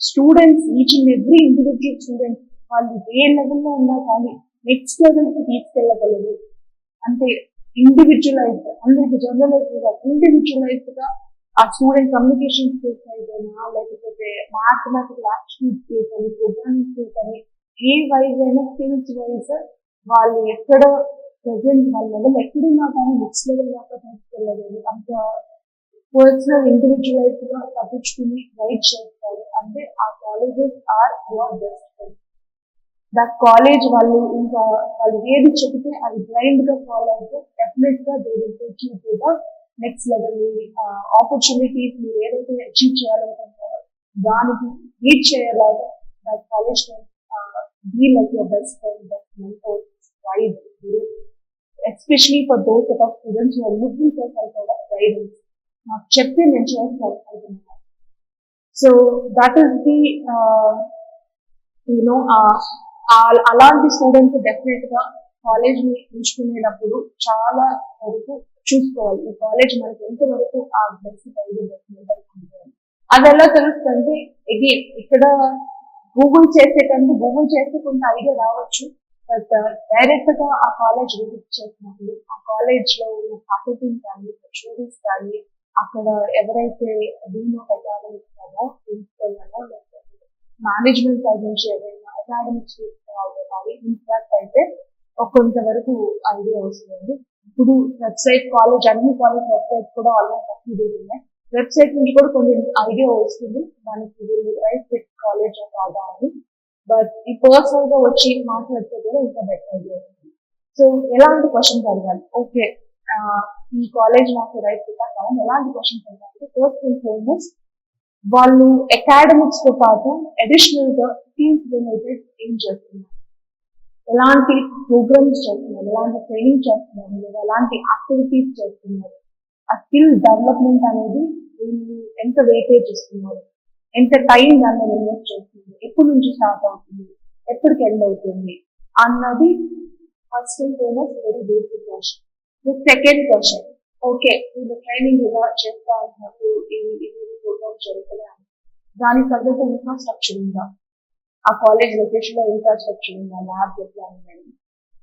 Students each and every individual students వాళ్ళు ఏ లెవెల్లో ఉన్నా కానీ నెక్స్ట్ లెవెల్కి తీసుకెళ్ళగలరు. అంటే ఇండివిజువలైజ్డ్, అందరికి జనరలైజ్డ్ గా ఇండివిజువలైజ్డ్ గా ఆ స్టూడెంట్ కమ్యూనికేషన్ స్కిల్స్ అయినా లేకపోతే మ్యాథమెటికల్ యాప్టిట్యూడ్ స్కిల్స్ అని, ప్రోగ్రామింగ్ స్కిల్స్ అని, ఏ వైజ్ అయినా స్కిల్స్ వైజ్ వాళ్ళు ఎక్కడ ప్రెసెంట్ వాళ్ళ లెవెల్ ఎక్కడున్నా కానీ నెక్స్ట్ లెవెల్ దాకా తీసుకెళ్ళగలరు. అంత పర్సనల్ ఇండివిజువలైజ్డ్ గా తప్పించుకుని గైడ్ చేస్తారు. అంటే ఆ colleges are your best friend. That college వాళ్ళు ఇంకా వాళ్ళు ఏది చెబితే అది బ్లైండ్ గా ఫాలో అయితే డెఫినెట్ గా they will take you to the next level. Opportunities మీరు ఏదైతే అచీవ్ చేయాలనుకుంటారో దానికి రీచ్ చేయాలాగా that college be like your best friend, that mentor, guide, guru, especially for those set of students who are looking for some kind of guidance. నాకు చెప్తే నేను చేస్తాను. So that is the you know అలాంటి students definite గా college ని ఎంచుకునేటప్పుడు చాలా వరకు చూసుకోవాలి, ఈ కాలేజ్ మనకి ఎంతవరకు ఆ బెస్ట్ అది ఎలా తెలుస్తుంటే అగైన్ ఇక్కడ గూగుల్ చేస్తే కొంత ఐడియా రావచ్చు. బట్ డైరెక్ట్ గా ఆ కాలేజ్ విజిట్ చేసినప్పుడు ఆ కాలేజ్ లో ఉన్న ఫ్యాకల్టీ కానీ, స్టూడెంట్స్ కానీ, అక్కడ ఎవరైతే డీన్ ఆఫ్ అకాడమిక్స్ గానో, ప్రిన్సిపల్ గానో, లేకపోతే మేనేజ్మెంట్ సైడ్ నుంచి ఎవరైనా అకాడమిక్స్ ఇంట్రాక్ట్ అయితే కొంతవరకు ఐడియా వస్తుంది. ఇప్పుడు వెబ్సైట్ అన్ని కాలేజ్ వెబ్సైట్స్ కూడా ఆల్మోస్ట్ అప్డేట్ ఉన్నాయి. వెబ్సైట్ నుంచి కూడా కొన్ని ఐడియా వస్తుంది మనకి వీళ్ళు రైట్ ఫిట్ కాలేజ్ కాదా అని. బట్ ఈ పర్సనల్ గా వచ్చి మాట్లాడితే కూడా ఇంకా బెటర్ ఐడియా వస్తుంది. సో ఎలాంటి క్వశ్చన్స్ అడగాలి, ఓకే ఈ కాలేజ్ నాకు రైట్ ఫిట్ కావాలి, ఎలాంటి క్వశ్చన్స్ అడగాలి? ఫస్ట్ అండ్ ఫార్మోస్ట్ వాళ్ళు అకాడమిక్స్ తో పాటు అడిషనల్ గా స్కిల్స్ రిలేటెడ్ ఏం చేస్తున్నారు, ఎలాంటి ప్రోగ్రామ్స్ చేస్తున్నారు, ఎలాంటి ట్రైనింగ్ చేస్తున్నారు, లేదా ఎలాంటి యాక్టివిటీస్ చేస్తున్నారు, ఆ స్కిల్ డెవలప్మెంట్ అనేది వీళ్ళు ఎంత వెయిటేజ్ ఇస్తున్నారు, ఎంత టైం దాన్ని ఇన్వెస్ట్ చేస్తుంది, ఎప్పటి నుంచి స్టార్ట్ అవుతుంది, ఎప్పటికి ఎండ్ అవుతుంది అన్నది first and foremost very basic question. Second question, okay వీళ్ళు ట్రైనింగ్ ఇలా చేస్తా ఉన్నప్పుడు ఇది ప్రోగ్రామ్స్ జరుగుతున్నాయి, దానికి తగ్గట్టు ఇన్ఫ్రాస్ట్రక్చర్ ఉందా, ఆ కాలేజ్ లొకేషన్ లో ఇన్ఫ్రాస్ట్రక్చర్ ఉందా, ల్యాబ్స్ ఎట్లా ఉన్నాయి.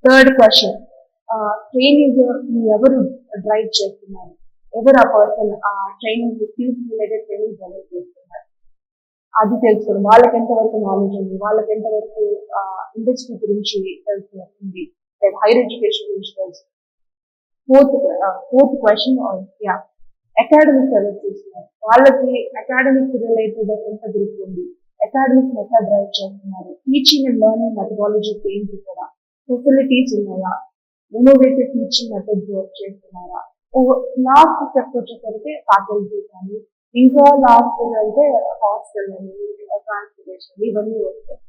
థర్డ్ క్వశ్చన్, ట్రైనింగ్ ఎవరు డ్రైవ్ చేస్తున్నారు, ఎవరు ఆ పర్సన్ ఆ training skills related training develop చేస్తున్నారు, అది తెలుసుకోవడం. వాళ్ళకి ఎంతవరకు నాలెడ్జ్ ఉంది, వాళ్ళకి ఎంతవరకు ఇండస్ట్రీ గురించి తెలుస్తుంది, లేదా హైయర్ ఎడ్యుకేషన్ గురించి తెలుసు. ఫోర్త్ క్వశ్చన్, అకాడమిక్స్ ఎవరు చూస్తున్నారు, వాళ్ళకి అకాడమిక్స్ రిలేటెడ్ ఎంత గ్రూప్ ఉంది, అకాడమిక్స్ ఎట్లా డ్రైవ్ చేస్తున్నారు, టీచింగ్ అండ్ లెర్నింగ్ మెథడాలజీస్ ఏంటి, ఇక్కడ ఫెసిలిటీస్ ఉన్నాయా, ఇన్నోవేటివ్ టీచింగ్ మెథడ్స్ వర్క్ చేస్తున్నారా. లాస్ట్ స్టెప్ వచ్చేసరికి ఫ్యాకల్టీ కానీ, ఇంకా లాస్ట్ అయితే హాస్టల్ అని, ట్రాన్స్పోర్టేషన్, ఇవన్నీ వస్తాయి.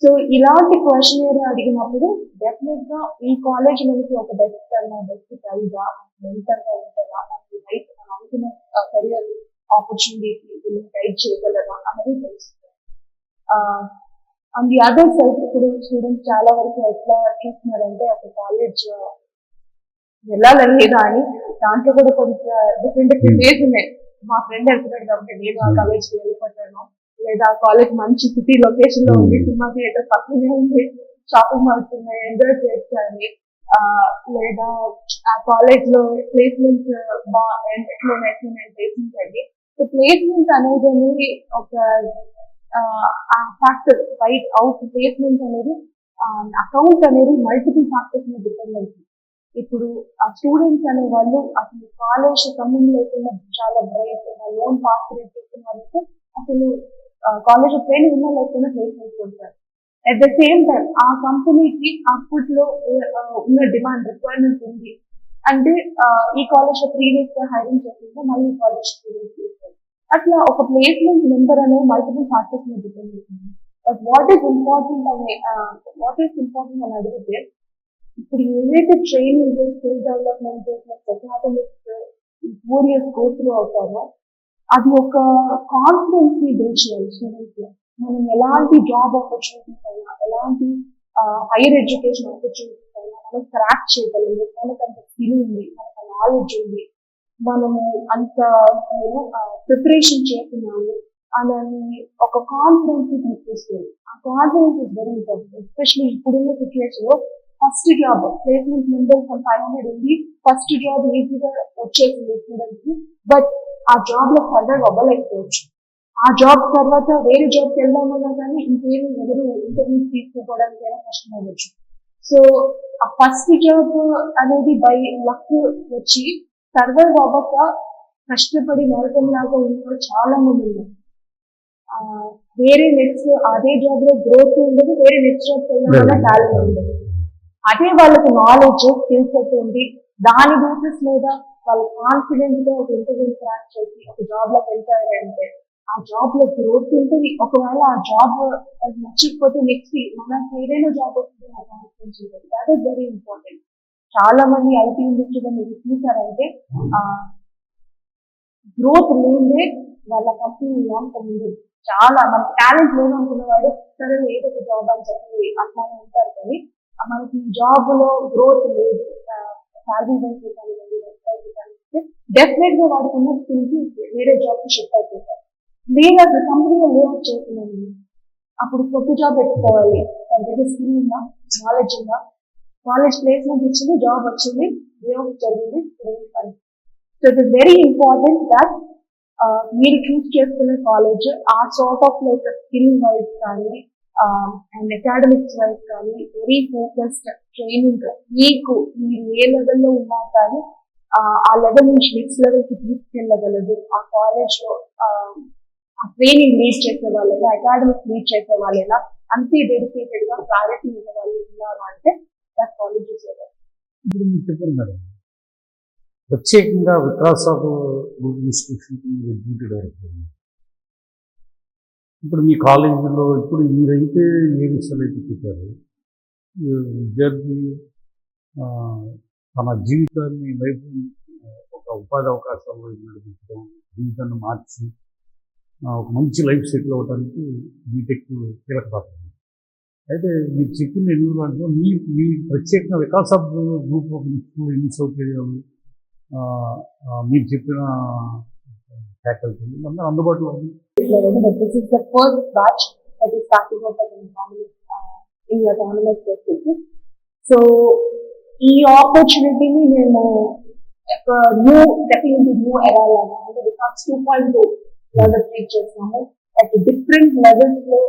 సో ఇలాంటి క్వశ్చన్ అడిగినప్పుడు డెఫినెట్ గా ఈ కాలేజ్ మనకి ఒక బెస్ట్ అన్నా, బెస్ట్ ప్రైజా, మెంటర్ గా ఉంటుందా, మనకి రైట్ మనం అనుకున్న కెరియర్ ఆపర్చునిటీకి వీళ్ళని గైడ్ చేయగలరా అనేది తెలుస్తుంది. ఆన్ ది అదర్ సైడ్ ఇప్పుడు స్టూడెంట్స్ చాలా వరకు ఎట్లా చూస్తున్నారంటే ఒక కాలేజ్ వెళ్ళాలని లేదా అని, దాంట్లో కూడా కొంచెం డిఫరెంట్ వేస్ ఉన్నాయి. మా ఫ్రెండ్ వెళ్తున్నాడు కాబట్టి నేను ఆ కాలేజ్కి వెళ్ళిపోతాను, లేదా కాలేజ్ మంచి సిటీ లొకేషన్ లో ఉంది, సినిమా థియేటర్ పక్కనే ఉంది, షాపింగ్ మాల్స్ ఉన్నాయి, ఎంజాయ్ చేయొచ్చు అని, లేదా ఆ కాలేజ్ లో ప్లేస్మెంట్స్ ప్లేస్మెంట్స్ అండి. సో ప్లేస్మెంట్స్ అనేది ఒక ఫ్యాక్టర్, రైట్ అవుట్ ప్లేస్మెంట్స్ అనేది అకౌంట్ అనేది మల్టిపుల్ ఫ్యాక్టర్స్ మీద డిపెండ్ అవుతుంది. ఇప్పుడు ఆ స్టూడెంట్స్ అనే వాళ్ళు అసలు కాలేజ్ సంబంధం లేకుండా చాలా బ్రైట్ లోన్ పాస్ చేస్తున్న వాళ్ళకి అసలు కాలేజ్ ట్రైనింగ్ ఉన్నా లేకుండా ప్లేస్మెంట్స్ కొడతారు. అట్ ద సేమ్ టైం ఆ కంపెనీకి అప్పట్లో ఉన్న డిమాండ్ రిక్వైర్మెంట్ ఉంది అంటే ఈ కాలేజ్ లో ప్రీవియస్ గా హైరింగ్ చేస్తుంటే మళ్ళీ ఈ కాలేజ్ స్టూడెంట్స్ చేస్తారు. అట్లా ఒక ప్లేస్మెంట్ మెంబర్ అనేది మల్టిపుల్ ఫ్యాక్టర్స్ మీద డిపెండ్ అవుతుంది. బట్ వాట్ ఈస్ ఇంపార్టెంట్ అని అడిగితే, ఇప్పుడు ఏదైతే training, skill development, academics 4 years go through అవుతారో అది ఒక కాన్ఫిడెన్స్ ని బిల్డ్ చేయాలి స్టూడెంట్స్ లో. మనం ఎలాంటి జాబ్ ఆపర్చునిటీస్ అయినా, ఎలాంటి హైయర్ ఎడ్యుకేషన్ ఆపర్చునిటీస్ అయినా మనం క్రాక్ చేయగలము, మనకు అంత స్కిల్ ఉంది, మనకు నాలెడ్జ్ ఉంది, మనము అంత ప్రిపరేషన్ చేస్తున్నాము అని ఒక కాన్ఫిడెన్స్ ని తీసుకొస్తుంది. ఆ confidence is very important, especially ఇప్పుడున్న సిచ్యువేషన్ లో. ఫస్ట్ జాబ్ ప్లేస్మెంట్ మెంబర్ 500 ఉంది, ఫస్ట్ జాబ్ ఈజీగా వచ్చేసింది స్టూడెంట్స్ కి, బట్ ఆ జాబ్ లో ఫర్దర్ అవ్వలేకపోవచ్చు. ఆ జాబ్ తర్వాత వేరే జాబ్కి వెళ్దామన్నా కానీ ఇంకేమి ఎవరు ఇంటర్వ్యూస్ తీసుకోవడానికైనా కష్టం అవ్వచ్చు. సో ఆ ఫస్ట్ జాబ్ అనేది బై లక్ వచ్చి సర్వైవ్ అవ్వక కష్టపడి నరకంలాగా ఉన్న చాలా మంది ఉన్నారు. వేరే నెక్స్ట్ అదే జాబ్ లో గ్రోత్ ఉండదు, వేరే నెక్స్ట్ జాబ్కి వెళ్దామన్నా టాలెంట్ ఉండదు. అదే వాళ్ళకి నాలెడ్జ్, స్కిల్ సెట్ ఉంది, దాని బేసిస్ మీద వాళ్ళు కాన్ఫిడెంట్ గా ఒక ఇంటర్వ్యూ క్రాక్ చేసి ఒక జాబ్ లోకి వెళ్తారంటే ఆ జాబ్ లో గ్రోత్ ఉంటుంది. ఒకవేళ ఆ జాబ్ నచ్చకపోతే నెక్స్ట్ మనకి ఏదైనా జాబ్ వస్తుంది నాకు కాన్ఫిడెన్స్ ఉంటుంది. That is very important. చాలా మంది ఐటీ ఇండస్ట్రీలో మీరు చూసారంటే గ్రోత్ లేదే వాళ్ళ కంపెనీ లాంగ్ టర్మ్ ఉండదు. చాలా మనకి టాలెంట్ లేదనుకున్న వాడు సరే ఏదో ఒక జాబ్ అని చెప్పి అట్లానే ఉంటారు, కానీ మనకి జాబ్ లో గ్రోత్ లేదు, శాలరీ బెనిఫిట్ కానివ్వండి, డెఫినెట్ గా వాడికి ఉన్న స్కిల్ కి వేరే జాబ్ కి షిఫ్ట్ అయిపోతారు. లేదా కంపెనీలో లేఅవుట్ చేస్తున్నాను, అప్పుడు కొత్త జాబ్ పెట్టుకోవాలి, వాళ్ళ దగ్గర స్కిల్ ఉందా, నాలెడ్జ్ ఉందా, కాలేజ్ ప్లేస్మెంట్ ఇచ్చింది, జాబ్ వచ్చింది, లేఅవుట్ జరిగింది. So it is very important that మీరు చూస్ చేసుకునే కాలేజ్ ఆ sort of like skill wise కానీ అండ్ అకాడమిక్స్ వైజ్ కానీ వెరీ ఫోకస్డ్ ట్రైనింగ్, మీకు మీరు ఏ లెవెల్లో ఉన్నా కానీ ఆ లెవెల్ నుంచి నెక్స్ట్ లెవెల్ కి తీసుకెళ్ళగలదు. ఆ కాలేజ్ లో ఆ ట్రైనింగ్ లీడ్ చేసే వాళ్ళైనా, అకాడమిక్ లీడ్ చేసే వాళ్ళైనా అంతే డెడికేటెడ్ గా క్లారిటీ ఉన్న వాళ్ళు ఉన్నారు అంటే దట్ కాలేజ్ ఇస్
ఇప్పుడు మీరు చెప్పారు మేడం, ప్రత్యేకంగా Vikas of group institution executive director. ఇప్పుడు మీ కాలేజీలో ఇప్పుడు మీరైతే ఏ విషయాలు అయితే చెప్పారు, ఈ విద్యార్థి ఆ, తన జీవితాన్ని లైఫ్ ఒక ఉపాధి అవకాశాలు నడిపించడం, జీవితాన్ని మార్చి ఒక మంచి లైఫ్ సెటిల్ అవ్వడానికి బీటెక్ కీలక పాత్ర ఉంది. అయితే మీరు చెప్పిన ఎన్విరాన్మెంట్లో మీ ప్రత్యేకంగా వికాస్ ఆఫ్ గ్రూప్ ఆఫ్ ఎన్ని సౌకర్యాలు మీరు చెప్పిన ఫ్యాకల్టీ అందరూ అందుబాటులో ఉంది.
This is the first batch that is starting off as an in the autonomous facility. So, ఈ ఆపర్చునిటీని మేము ఒక stepping into new era లాగా అంటే వికాస్ 2.0 లాగా ట్రీట్ చేస్తాము. అట్ డిఫరెంట్ లెవెల్స్ లో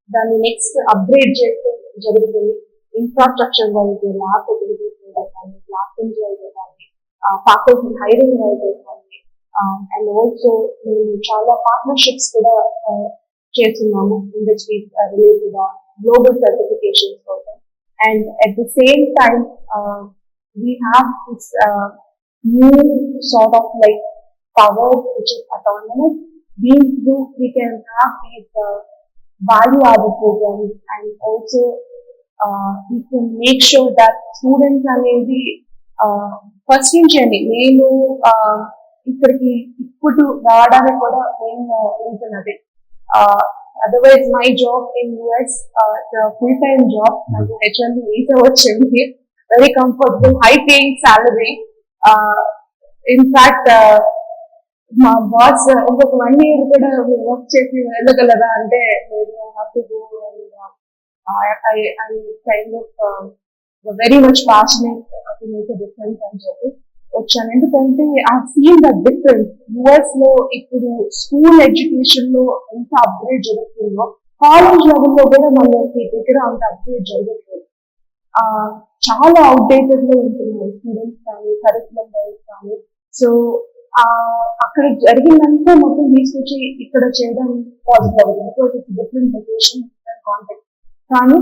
దాన్ని నెక్స్ట్ అప్గ్రేడ్ చేస్తూ జరుగుతుంది. ఇన్ఫ్రాస్ట్రక్చర్ వైజ్, ల్యాబ్ ఫెసిలిటీస్ కానీ, క్లాస్ రూమ్స్ వైజ్ కానీ, ఫ్యాకల్టీ హైరింగ్ వైజ్ కానీ, అండ్ ఆల్సో మేము చాలా పార్ట్నర్షిప్స్ కూడా చేస్తున్నాము ఇండస్ట్రీస్ రిలేటెడ్ గ్లోబల్ సర్టిఫికేషన్స్ కోసం. And at the same time we have this new sort of like power which is autonomous. Being through we can have these value added programs, and also we can make sure that students అనేది first నుంచి నేను ఇక్కడికి ఇప్పుడు రావడానికి కూడా main reason అదే. Otherwise my job in US full time job, నాకు HMB visa వచ్చింది, very comfortable high paying salary. In fact మా బాస్ ఇంకొక 1 year కూడా మీరు వర్క్ చేసి వెళ్ళగలరా అంటే kind of very much passionate to make a difference అని చెప్పి వచ్చాను. ఎందుకంటే I seen the difference. US లో ఇప్పుడు స్కూల్ ఎడ్యుకేషన్ లో ఎంత అప్గ్రేడ్ జరుగుతుందో కాలేజ్ లెవెల్లో కూడా మనకి దగ్గర అంత అప్గ్రేడ్ జరగట్లేదు. చాలా అవుట్డేటెడ్ లో ఉంటున్నారు స్టూడెంట్స్ కానీ, కరికులం వైజ్ కానీ. సో అక్కడ జరిగిందంతా మొత్తం తీసుకొచ్చి ఇక్కడ చేయడం పాసిబుల్ అవుతుంది, because it's different location, different context. కానీ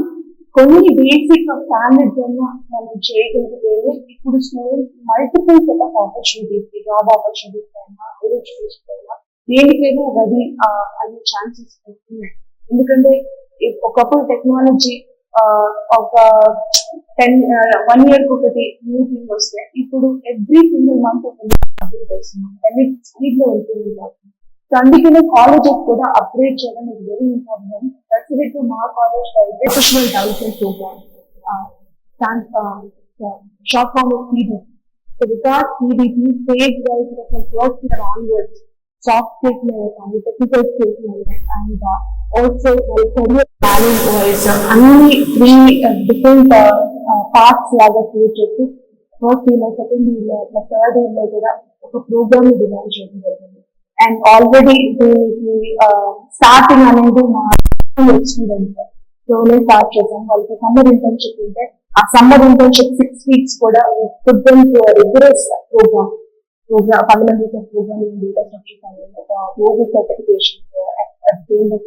కొన్ని బేసిక్ స్టాండర్డ్స్ అన్నా మనం చేయగలిగితేనే ఇప్పుడు students multiple set of opportunities, job opportunities అయినా, ఎడ్యుకేషన్ అయినా దేనికైనా రెడీ అయ్యే ఛాన్సెస్ ఉన్నాయి. ఎందుకంటే ఒకప్పుడు టెక్నాలజీ ఒక 1 year ఒకటి న్యూ థింగ్ వస్తే ఇప్పుడు ఎవ్రీ సింగిల్ మంత్ ఒక అప్డేట్ వస్తున్నాం, అన్ని స్పీడ్ లో ఉంటుంది. సో అందుకనే కాలేజెస్ కూడా అప్గ్రేడ్ చేయడం ఇస్ వెరీ ఇంపార్టెంట్. స్పెసిఫిక్ గా మా కాలేజ్ లో professional development program short form of PDP. So without PDP phase wise first year onwards soft skills మీద కానీ, టెక్నికల్ స్కిల్స్ మీద, and also career planning wise అన్ని 3 different parts లాగా create చేసి first year లో, సెకండ్ ఇయర్ లో, third year లో కూడా ఒక ప్రోగ్రామ్ డిజైన్ చేయడం జరిగింది. అండ్ ఆల్రెడీ దీనికి స్టార్టింగ్ అనేది మా స్టూడెంట్స్ లోనే స్టార్ట్ చేసాం. వాళ్ళకి సమ్మర్ ఇంటర్న్షిప్ ఉంటే ఆ సమ్మర్ ఇంటర్న్షిప్ 6 weeks కూడా rigorous program fundamentals of programming, data structure science, global certifications,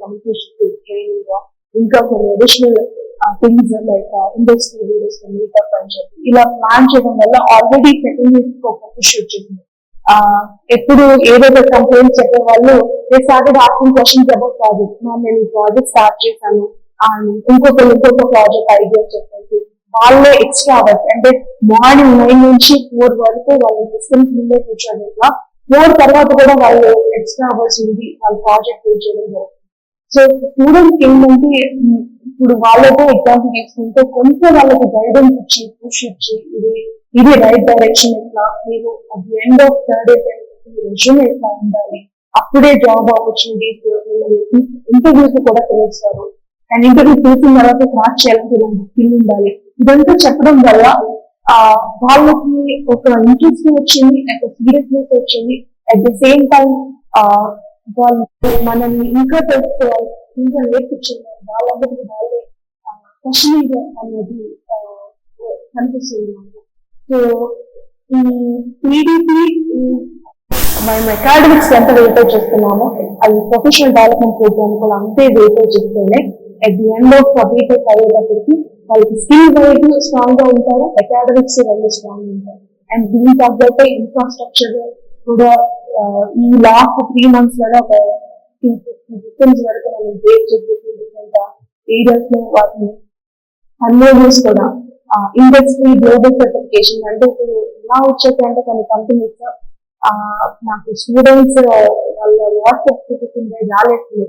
communication training, ఇంకా కొన్ని additional things like industry leaders meetup అని చెప్పి ఇలా ప్లాన్ చేయడం వల్ల ఆల్రెడీ సెకండ్ ఇయర్ ఒక పుష్ వచ్చేసింది. ఎప్పుడు ఏదైతే కంప్లైంట్స్ చెప్పే వాళ్ళు started asking questions about project. నేను ఈ ప్రాజెక్ట్ స్టార్ట్ చేశాను, ఇంకొక ప్రాజెక్ట్ ఐడియాస్ చెప్పేసి వాళ్ళే ఎక్స్ట్రా అవర్స్ అంటే మార్నింగ్ 9 నుంచి 4 వరకు వాళ్ళ సిస్టమ్స్ ముందే కూర్చొని 4 తర్వాత కూడా వాళ్ళు ఎక్స్ట్రా అవర్స్ ఉంది వాళ్ళ ప్రాజెక్ట్ బిల్డ్ చేయడం జరుగుతుంది. సో స్టూడెంట్స్ ఏంటంటే ఇప్పుడు వాళ్ళతో ఎగ్జాంపుల్ తీసుకుంటే కొంచెం వాళ్ళకి గైడెన్స్ ఇచ్చి, పుష్ ఇచ్చి, ఇది రైట్ డైరెక్షన్ ఎట్లా, మీరు at the end of third year resume ఎట్లా ఉండాలి, అప్పుడే జాబ్ ఆపర్చునిటీస్ ఇంటర్వ్యూస్ కూడా తెలుస్తారు. అండ్ ఇంటర్వ్యూ చేసిన తర్వాత క్రాక్ చేయాలంటే ఇలాంటి స్కిల్ ఉండాలి. ఇదంతా చెప్పడం వల్ల వాళ్ళకి ఒక ఇంట్రెస్ట్ వచ్చింది, ఒక సీరియస్నెస్ వచ్చింది. అట్ ది సేమ్ టైం వాళ్ళు మనల్ని ఇంకా తెలుసుకోవాలి, ఇంకా నేర్పించాలి, వాళ్ళందరికీ వాళ్ళే క్వశ్చనింగ్ అనేది కనిపిస్తుంది. సో ఈ టీడీపీ మేము అకాడమిక్స్ ఎంత వెయిటేజ్ చేస్తున్నామో అది ప్రొఫెషనల్ డెవలప్మెంట్ ప్రోగ్రామ్ కూడా అంతే వెయిటేజ్ ఇస్తేనే at the end of BTech అయ్యేటప్పటికి వాళ్ళకి స్కిల్ వైజ్ స్ట్రాంగ్ గా ఉంటారు, అకాడమిక్స్ రెండు స్ట్రాంగ్ ఉంటారు. అండ్ దీని తగ్గట్టే ఇన్ఫ్రాస్ట్రక్చర్ కూడా ఈ లాస్ట్ 3 months లోనే ఒక 250 వరకు మనం బ్రేక్ చేసి డిఫరెంట్ ఏరియాస్ లో వాటిని అన్వేషన్స్ కూడా ఇండస్ట్రీ గ్లోబల్ సర్టిఫికేషన్ అంటే ఇప్పుడు ఎలా వచ్చాయంటే కొన్ని కంపెనీస్ నాకు స్టూడెంట్స్ వాళ్ళ వాట్సాప్ చూపిస్తుంటే రాలేదు,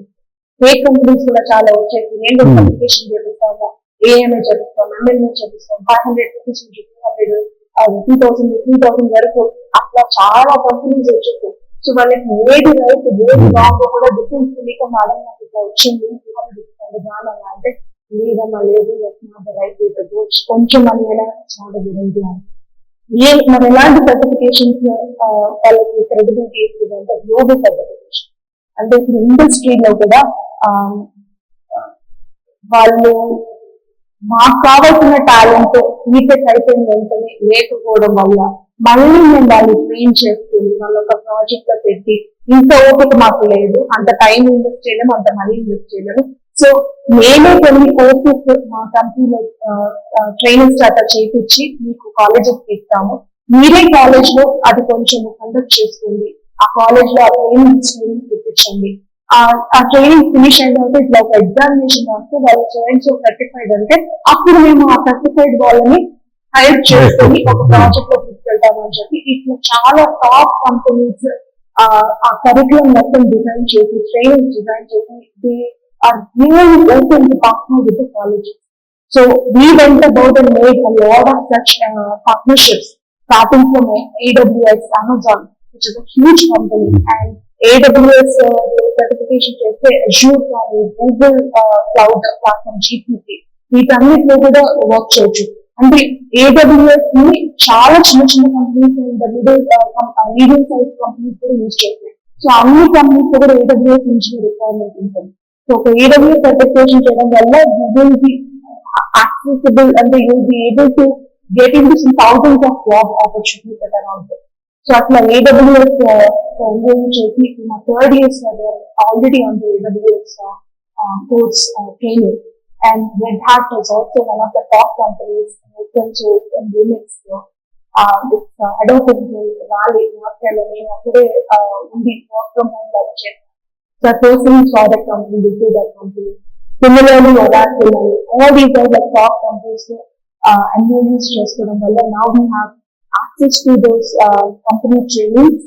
ఫేక్ కంపెనీస్ కూడా చాలా వచ్చేసి నేను సర్టిఫికేషన్ చేపిస్తాము, ఏఎంఏ చేపిస్తాం, ఎంఎల్ఏ చేపిస్తాం, 500 రూపీస్ 200 2000 3000 వరకు అట్లా చాలా కంపెనీస్ వచ్చేసి. సో వాళ్ళకి ఏది రైట్ ఏది రాంగ్ కూడా డిఫరెన్స్ తెలియక మేడం నాకు ఇట్లా వచ్చింది జానా అంటే లేదమ్మా లేదు రైట్ కొంచెం అని చాలా గురించి మనం ఎలాంటి సర్టిఫికేషన్స్ వాళ్ళకి క్రెడిబిలిటీ ఇస్తుంది అంటే గ్లోబల్ సర్టిఫికేషన్ అంటే ఇప్పుడు ఇండస్ట్రీలో కూడా వాళ్ళు మాకు కావాల్సిన టాలెంట్ బీటెక్ అయిపోయిన వెంటనే లేకపోవడం వల్ల మళ్ళీ మేము వాళ్ళు ట్రైన్ చేసుకుని వాళ్ళ ఒక ప్రాజెక్ట్ లో పెట్టి ఇంత ఓపిక మాకు లేదు, అంత టైం ఇన్వెస్ట్ చేయలేము, అంత మనీ ఇన్వెస్ట్ చేయలేము. సో మేమే కొన్ని కోర్సెస్ మా కంపెనీలో ట్రైనింగ్ స్టార్ట్ చేయించి మీకు కాలేజెస్ ఇస్తాము, మీరే కాలేజ్ లో అది కొంచెం కండక్ట్ చేసుకోండి, ఆ కాలేజ్ లో ఆ ట్రైనింగ్ తెప్పించండి. ఆ ట్రైనింగ్ ఫినిష్ అయిన తర్వాత ఇట్లా ఒక ఎగ్జామినేషన్ రాస్తే వాళ్ళు స్టూడెంట్స్ సర్టిఫైడ్ అంటే అప్పుడు మేము ఆ సర్టిఫైడ్ వాళ్ళని హైర్ చేసుకొని ఒక ప్రాజెక్ట్ లో తీసుకెళ్తామని చెప్పి ఇట్లా చాలా టాప్ కంపెనీస్ ఆ కరికులం మొత్తం డిజైన్ చేసి ట్రైనింగ్ డిజైన్ చేసి they are really open to partner with the colleges. So we went about and made a lot of such partnerships starting from AWS, Amazon, which is a huge company, and AWS certification చేస్తే Azure కానీ Google Cloud platform GCP వీటన్నిటిలో కూడా work చేయొచ్చు. అంటే AWS ని చాలా చిన్న చిన్న కంపెనీస్ మీడియం సైజ్ కంపెనీస్ కూడా యూజ్ చేస్తాయి. సో అన్ని కంపెనీస్ కూడా AWS ఇంజనీర్ రిక్వైర్మెంట్ ఉంటుంది. సో ఒక AWS సర్టిఫికేషన్ చేయడం వల్ల యూ విల్ బి యాక్సెసిబుల్ అంటే you will be able to get into some thousands of job opportunities that are out there. So atla AWS enroll chesi my 3rd year already on the AWS course training, and Red Hat is also one of the top companies in open source and Linux. This head of Raleigh, North Carolina, today only work from home lecture. So a person saw that company, they did that company. Similarly, Oracle, all these are the top companies. MOUs చేసుకోవడం వల్ల now we have access to those company trainings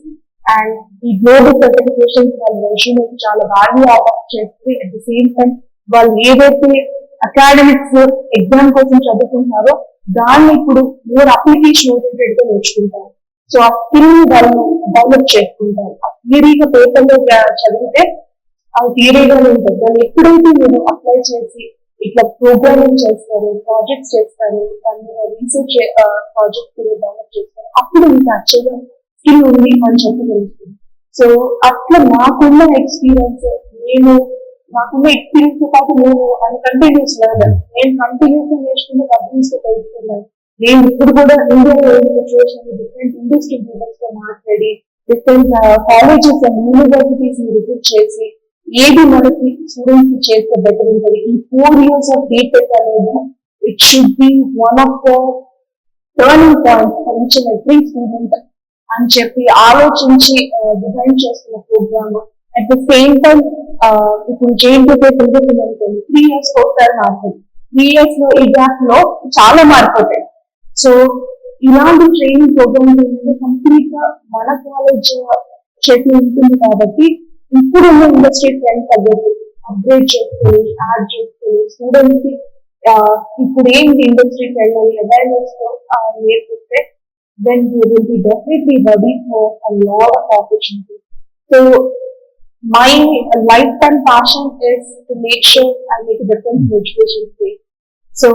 and the global certifications వాళ్ళ resume చాలా value of చేసి at the same time వాళ్ళు ఏదైతే academics exam కోసం చదువుకుంటున్నారో దాన్ని ఇప్పుడు మోర్ అప్లికేషన్ ఓరియంటెడ్ గా నేర్చుకుంటారు. సో ఆ స్కిల్ వాళ్ళు డెవలప్ చేసుకుంటారు. ఆ థియరీగా పేపర్లో చదివితే ఆ థియరీగానే ఉంటుంది, దాన్ని ఎప్పుడైతే మీరు అప్లై చేసి ఇట్లా ప్రోగ్రామింగ్ చేస్తారు, ప్రాజెక్ట్స్ చేస్తారు, దాని మీద రీసెర్చ్ ప్రాజెక్ట్ కూడా డెవలప్ చేస్తారు, అప్పుడు మీకు యాక్చువల్గా స్కిల్ ఉంది అని చెప్పి తెలుస్తుంది. సో అట్లా నాకున్న ఎక్స్పీరియన్స్ నాకున్న ఎక్స్పీరియన్స్ తో పాటు అది కంటిన్యూస్ లెర్నర్, నేను కంటిన్యూస్ గా నేర్చుకున్న కంపెనీస్ తో తెలుసుకున్నాను. నేను ఇప్పుడు కూడా ఇండియాలో సిచ్యువేషన్ డిఫరెంట్ ఇండస్ట్రీ లీడర్స్ తో మాట్లాడి డిఫరెంట్ కాలేజెస్ అండ్ యూనివర్సిటీస్ ని విజిట్ చేసి ఏది మనకి స్టూడెంట్స్ కి చేస్తే బెటర్ ఉంటుంది. ఈ 4 years ఆఫ్ బీటెక్ అనేది it should be one of the turning points for each and every student అని చెప్పి ఆలోచించి డిజైన్ చేస్తున్న program. At the same time ఇప్పుడు జేఎన్టీకే సిలబస్ ఉందనుకోండి, 3 years ఒకసారి మారుతుంది. 3 years లో ఈ గ్యాప్ లో చాలా మారిపోతాయి. సో ఇలాంటి ట్రైనింగ్ ప్రోగ్రామ్స్ ఏంటంటే కంప్లీట్ గా మన కాలేజ్ చేతిలో ఉంటుంది కాబట్టి ఇప్పుడున్న ఇండస్ట్రీ ట్రెండ్ తగ్గట్టు అప్గ్రేడ్ చేసుకొని యాడ్ చేసుకొని స్టూడెంట్స్ కి ఇప్పుడు ఏంటి ఇండస్ట్రీ ట్రెండ్ అని అవేర్నెస్ తో నేర్పిస్తే then they will be definitely ready for a lot of opportunities. So my lifetime passion is to make sure I make a difference in education space. So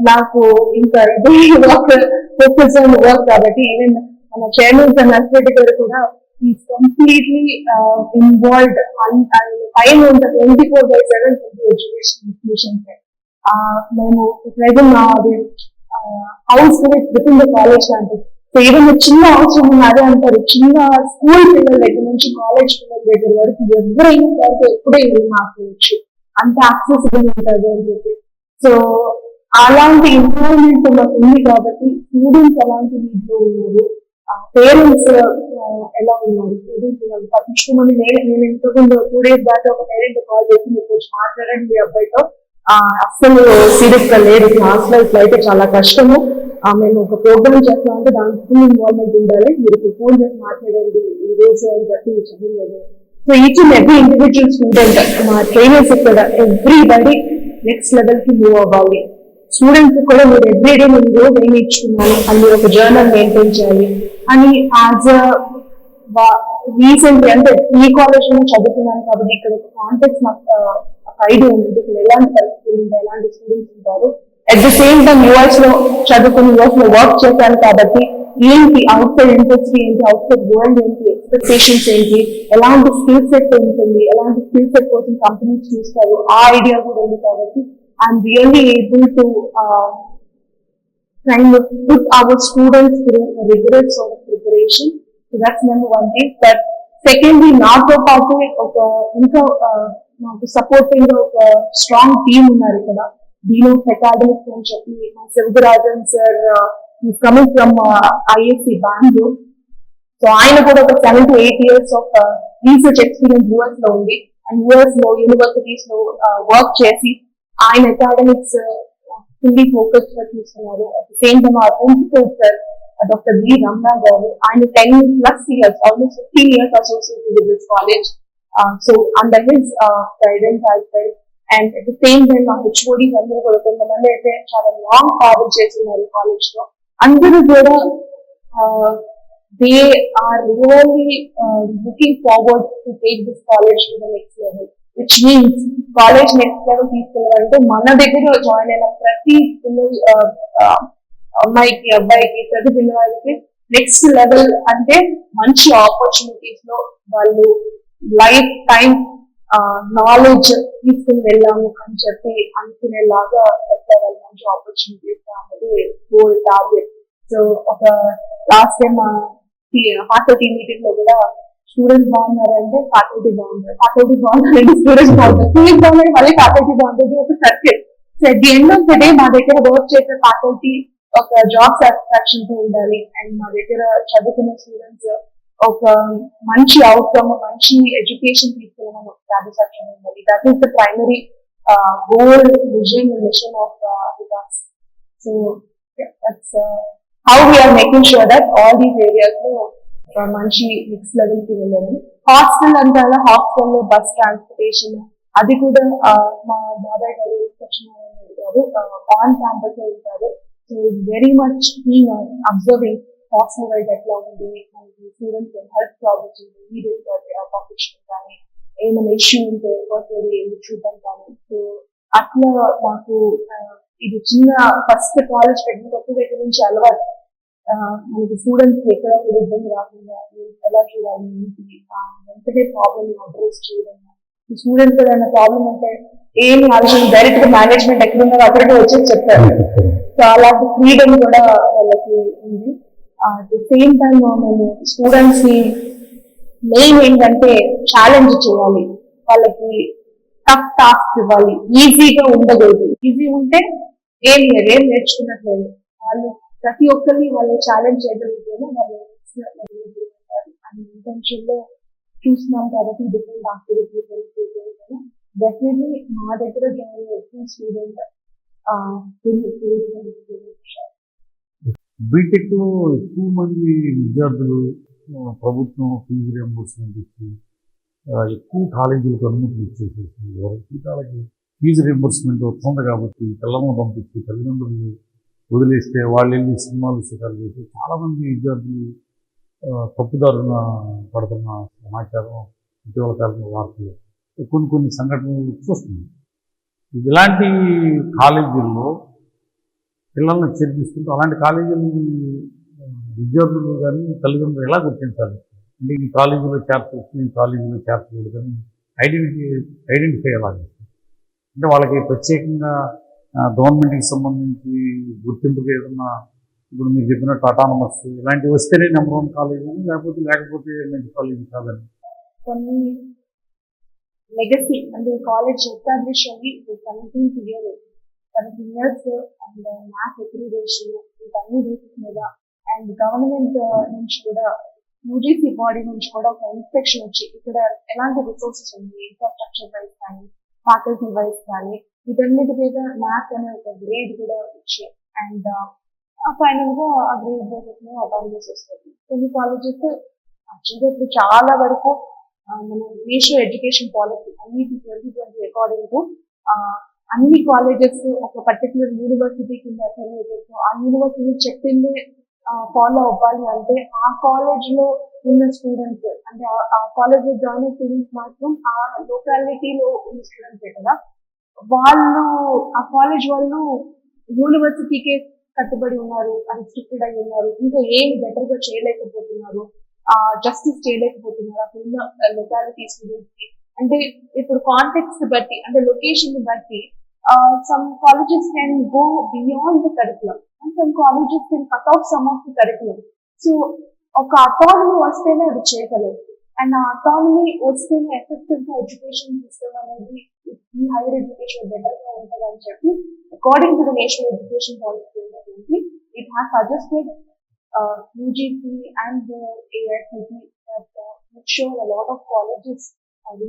నాకు ఇంకా ఇదే work focus on work కాబట్టి even మన chairman and అస్పెక్ట్ గారు కూడా is completely involved time ఉంటుంది 24/7 education institution. మేము present house with in the college campus so ఏదైనా చిన్న అవసరం ఉన్నదే అంటారు, చిన్న స్కూల్ పిల్లల దగ్గర నుంచి కాలేజ్ పిల్లల దగ్గర వరకు ఎవరైనా సరే ఎప్పుడే వెళ్ళి మాట్లాడచ్చు, అంత యాక్సెసిబుల్ ఉంటుంది అని చెప్పి. సో అలాంటి ఎంప్లాయ్మెంట్ మాకు ఉంది కాబట్టి స్టూడెంట్స్ ఎలాంటి నీడ్లో ఉన్నారు, పేరెంట్స్ ఎలా ఉన్నారు, స్టూడెంట్స్ వాళ్ళు పట్టించుకోమని నేను ఇంతకుముందు 2 days బ్యాక్ ఒక పేరెంట్ కాల్ చేసి మీకు వచ్చి మాట్లాడండి మీ అబ్బాయితో, అస్సలు సీరియస్ గా లేదు క్లాస్ లో, ఇట్లా అయితే చాలా కష్టము, మేము ఒక ప్రోగ్రామ్ చేస్తామంటే దానికి ఫుల్ ఇన్వాల్వ్మెంట్ ఉండాలి, మీరు ఇప్పుడు ఫోన్ చేసి మాట్లాడండి ఈ రోజు అని చెప్పి చదిలేదు. So each and every individual student, మా ట్రైనర్స్ ఇక్కడ ఎవ్రీబడి నెక్స్ట్ లెవెల్ కి మూవ్ అవ్వాలి. స్టూడెంట్స్ కూడా మీరు ఎవ్రీడే నేను రోజు ఏం నేర్చుకున్నాను అని ఒక జర్నల్ మెయింటైన్ చేయాలి అని యాజ్ రీసెంట్లీ అంటే ఈ కాలేజ్ లో చదువుతున్నాను కాబట్టి ఇక్కడ ఒక కాంటెక్స్ నాకు ఒక ఐడియా ఉంది, ఇక్కడ ఎలాంటి పరిస్థితులు ఉంటాయి, ఎలాంటి స్టూడెంట్స్ ఉంటారు. At the same time US లో చదువుకుని యూఎస్ లో వర్క్ చేశాను కాబట్టి ఏంటి అవుట్ సైడ్ ఇండస్ట్రీ ఏంటి, అవుట్ సైడ్ వరల్డ్ ఏంటి, ఎక్స్పెక్టేషన్స్ ఏంటి, ఎలాంటి స్కిల్ సెట్ ఉంటుంది, ఎలాంటి స్కిల్ సెట్ కోసం కంపెనీస్ చూస్తారు, ఆ ఐడియా కూడా ఉంది కాబట్టి I'm really able to kind of put our students through a rigorous sort of preparation. So that's number one thing. But secondly, నాతో పాటు ఒక ఇంకా నాకు సపోర్టింగ్ ఒక స్ట్రాంగ్ టీమ్ ఉన్నారు ఇక్కడ. డీన్ ఆఫ్ అకాడమిక్స్ అని చెప్పి మా Sivarajan sir is coming from IIC Bengaluru. సో ఆయన కూడా ఒక 7 to 8 years of research experience US లో ఉంది అండ్ యూఎస్ లో యూనివర్సిటీస్ లో వర్క్ చేసి ఆయన అకాడమిక్స్ fully focused గా చూస్తున్నారు. At the same time our principal sir doctor B Ramana గారు, ఆయన 10+ years, almost 15 years associated with this college. So under his guidance as well, and at the same time మా HODs అందరూ కూడా కొంతమంది అయితే చాలా లాంగ్ ట్రావెల్ చేస్తున్నారు ఈ కాలేజ్ లో. అందరూ కూడా they are really looking forward to take this college to the next level, which means college next level తీసుకెళ్ళాలంటే మన దగ్గర జాయిన్ అయిన ప్రతి అమ్మాయికి అబ్బాయికి ప్రతి పిల్లవాడికి నెక్స్ట్ లెవెల్ అంటే మంచి ఆపర్చునిటీస్ లో వాళ్ళు లైఫ్ టైం నాలెడ్జ్ తీసుకుని వెళ్ళాము అని చెప్పి అనుకునేలాగా చెప్తే వాళ్ళు మంచి ఆపర్చునిటీస్ అనేది గోల్ టార్గెట్. సో ఒక లాస్ట్ టైం ఫ్యాకల్టీ మీటింగ్ లో కూడా స్టూడెంట్స్ బాగున్నారంటే ఫ్యాకల్టీ బాగుంటారు, ఫ్యాకల్టీ బాగున్నారంటే స్టూడెంట్స్ బాగుంటారు, స్టూడెంట్స్ బాగున్నారు మళ్ళీ ఫ్యాకల్టీ బాగుంటుంది, ఒక circle. So at the end of the day మా దగ్గర వర్క్ చేసే ఫ్యాకల్టీ ఒక జాబ్ సాటిస్ఫాక్షన్ తో ఉండాలి అండ్ మా దగ్గర చదువుకునే స్టూడెంట్స్ ఒక మంచి అవుట్కమ్, మంచి ఎడ్యుకేషన్ తీసుకెళ్ళడం ఒక సాటిస్ఫాక్షన్ ఉండాలి. That is the primary goal, vision, mission of Vikas. So that's how we're making sure that all these areas లో మంచి నెక్స్ట్ లెవెల్ కి వెళ్ళాలి. హాస్టల్ అంటే హాస్టల్ లో బస్ ట్రాన్స్పోర్టేషన్ అది కూడా మా బాబాయ్ గారు సత్యనారాయణ గారు ఆన్ క్యాంపస్ లో ఉంటారు. So it's very much being observing hostel wise ఎట్లా ఉంది, స్టూడెంట్స్ హెల్త్ ప్రాబ్లమ్స్ ఉంటే ఇమీడియట్ గా పంపించడం కానీ, ఏమైనా ఇష్యూ ఉంటే పర్సనల్ వెళ్ళి చూడడం కానీ. సో అట్లా నాకు ఇది చిన్న ఫస్ట్ కాలేజ్ పెట్టిన కొత్త దగ్గర నుంచి అలవాటు. మనకి స్టూడెంట్స్ ఎక్కడ కూడా ఇబ్బంది రాకుండా ఎలా చూడాలి, వెంటనే ప్రాబ్లమ్ అడ్రస్ చేయడం, స్టూడెంట్స్ కూడా ఏమైనా ప్రాబ్లం అంటే ఏమి ఆలోచన డైరెక్ట్ గా మేనేజ్మెంట్ ఎక్కడున్నారో అక్కడికి వచ్చేసి చెప్తారు. సో అలాంటి ఫ్రీడమ్ కూడా వాళ్ళకి ఉంది. అట్ ద సేమ్ టైం మేము స్టూడెంట్స్ ని మెయిన్ ఏంటంటే ఛాలెంజ్ చేయాలి, వాళ్ళకి టఫ్ టాస్క్ ఇవ్వాలి, ఈజీగా ఉండకూడదు. ఈజీ ఉంటే ఏం నేర్చుకున్నట్లేదు. వాళ్ళు ప్రతి ఒక్కరిని వాళ్ళు ఛాలెంజ్ చేయగలిగితేనే వాళ్ళు అనే ఇంటెన్షన్ లో చూస్తున్నాం కాబట్టి డిఫరెంట్ యాక్టివిటీస్ డెఫినెట్లీ మా దగ్గర జాయిన్ అయ్యే స్టూడెంట్
బీటెక్ లో ఎక్కువ మంది విద్యార్థులు ప్రభుత్వం ఫీజు రియంబర్స్మెంట్ ఇచ్చి ఎక్కువ కాలేజీలకు అనుమతులు ఇచ్చేసేసి వాళ్ళకి ఫీజు రియంబర్స్మెంట్ వస్తుంది కాబట్టి పిల్లలను పంపించి తల్లిదండ్రులు వదిలేస్తే వాళ్ళు వెళ్ళి సినిమాలు శిఖాలు చేసి చాలామంది విద్యార్థులు తప్పుదారున పడుతున్న సమాచారం ఇటీవల కాలంలో వార్తలు కొన్ని సంఘటనలు చూస్తున్నాం. ఇలాంటి కాలేజీల్లో పిల్లల్ని చేర్పిస్తుంటే అలాంటి కాలేజీలు విద్యార్థులు కానీ తల్లిదండ్రులు ఎలా గుర్తించాలి అంటే ఈ కాలేజీలో చేర్చవచ్చు, ఈ కాలేజీలో చేర్చకూడదు అని ఐడెంటిఫై ఎలా అంటే వాళ్ళకి ప్రత్యేకంగా గవర్నమెంట్కి సంబంధించి గుర్తింపుగా ఏదన్నా ఇప్పుడు మీరు చెప్పినట్టు అటానమస్ ఇలాంటివి వస్తేనే నెంబర్ 1 కాలేజ్ అని, లేకపోతే మంచి కాలేజ్ కాదని.
కొన్ని లెగసీ అంటే కాలేజ్ ఎస్టాబ్లిష్ అయ్యి 17 ఇయర్స్ అండ్ మ్యాథ్స్ అక్రిడేషన్ వీటన్ని బేసిస్ మీద అండ్ గవర్నమెంట్ నుంచి కూడా యూజీసీ బాడీ నుంచి కూడా ఒక ఇన్స్పెక్షన్ వచ్చి ఇక్కడ ఎలాంటి రిసోర్సెస్ ఉన్నాయి, ఇన్ఫ్రాస్ట్రక్చర్ వైజ్ కానీ ఫ్యాకల్టీ వైజ్ కానీ వీటన్నిటి మీద మ్యాథ్స్ అనే ఒక గ్రేడ్ కూడా వచ్చి అండ్ ఫైనల్ గా ఆ గ్రేడ్ బేసిస్ మీద అటానమస్ వస్తుంది. కొన్ని కాలేజెస్ యాక్చువల్గా ఇప్పుడు చాలా వరకు మన నేషనల్ ఎడ్యుకేషన్ పాలసీ అన్నిటి 2020 అకార్డింగ్ టు అన్ని కాలేజెస్ ఒక పర్టికులర్ యూనివర్సిటీ కింద అఫిలియేటెడ్, ఆ యూనివర్సిటీ చెప్పింది ఫాలో అవ్వాలి అంటే ఆ కాలేజ్ లో ఉన్న స్టూడెంట్స్ అంటే ఆ కాలేజ్ లో జాయిన్ అయిన స్టూడెంట్స్ మాత్రం ఆ లొకాలిటీలో ఉన్న స్టూడెంట్సే కదా, వాళ్ళు ఆ కాలేజ్ వాళ్ళు యూనివర్సిటీకే కట్టుబడి ఉన్నారు, రిస్ట్రిక్టెడ్ అయి ఉన్నారు, ఇంకా ఏం బెటర్ గా చేయలేకపోతున్నారు, జస్టిస్ చేయలేకపోతున్నారు అక్కడున్న లొకాలిటీ స్టూడెంట్స్ కి. అంటే ఇప్పుడు కాంటెక్స్ట్ బట్టి అంటే లొకేషన్ బట్టి some colleges can go beyond the curriculum and some colleges can cut off some of the curriculum. So ఒక అటానమీ వస్తేనే అది చేయగలరు అండ్ ఆ అటానమీ వస్తేనే ఎఫెక్టివ్ గా ఎడ్యుకేషన్ సిస్టమ్ అనేది ఈ హైయర్ ఎడ్యుకేషన్ బెటర్ గా ఉంటుంది అని చెప్పి according to the national education policy ఉన్నటువంటి it has suggested UGC and the AICTE that make sure a lot of colleges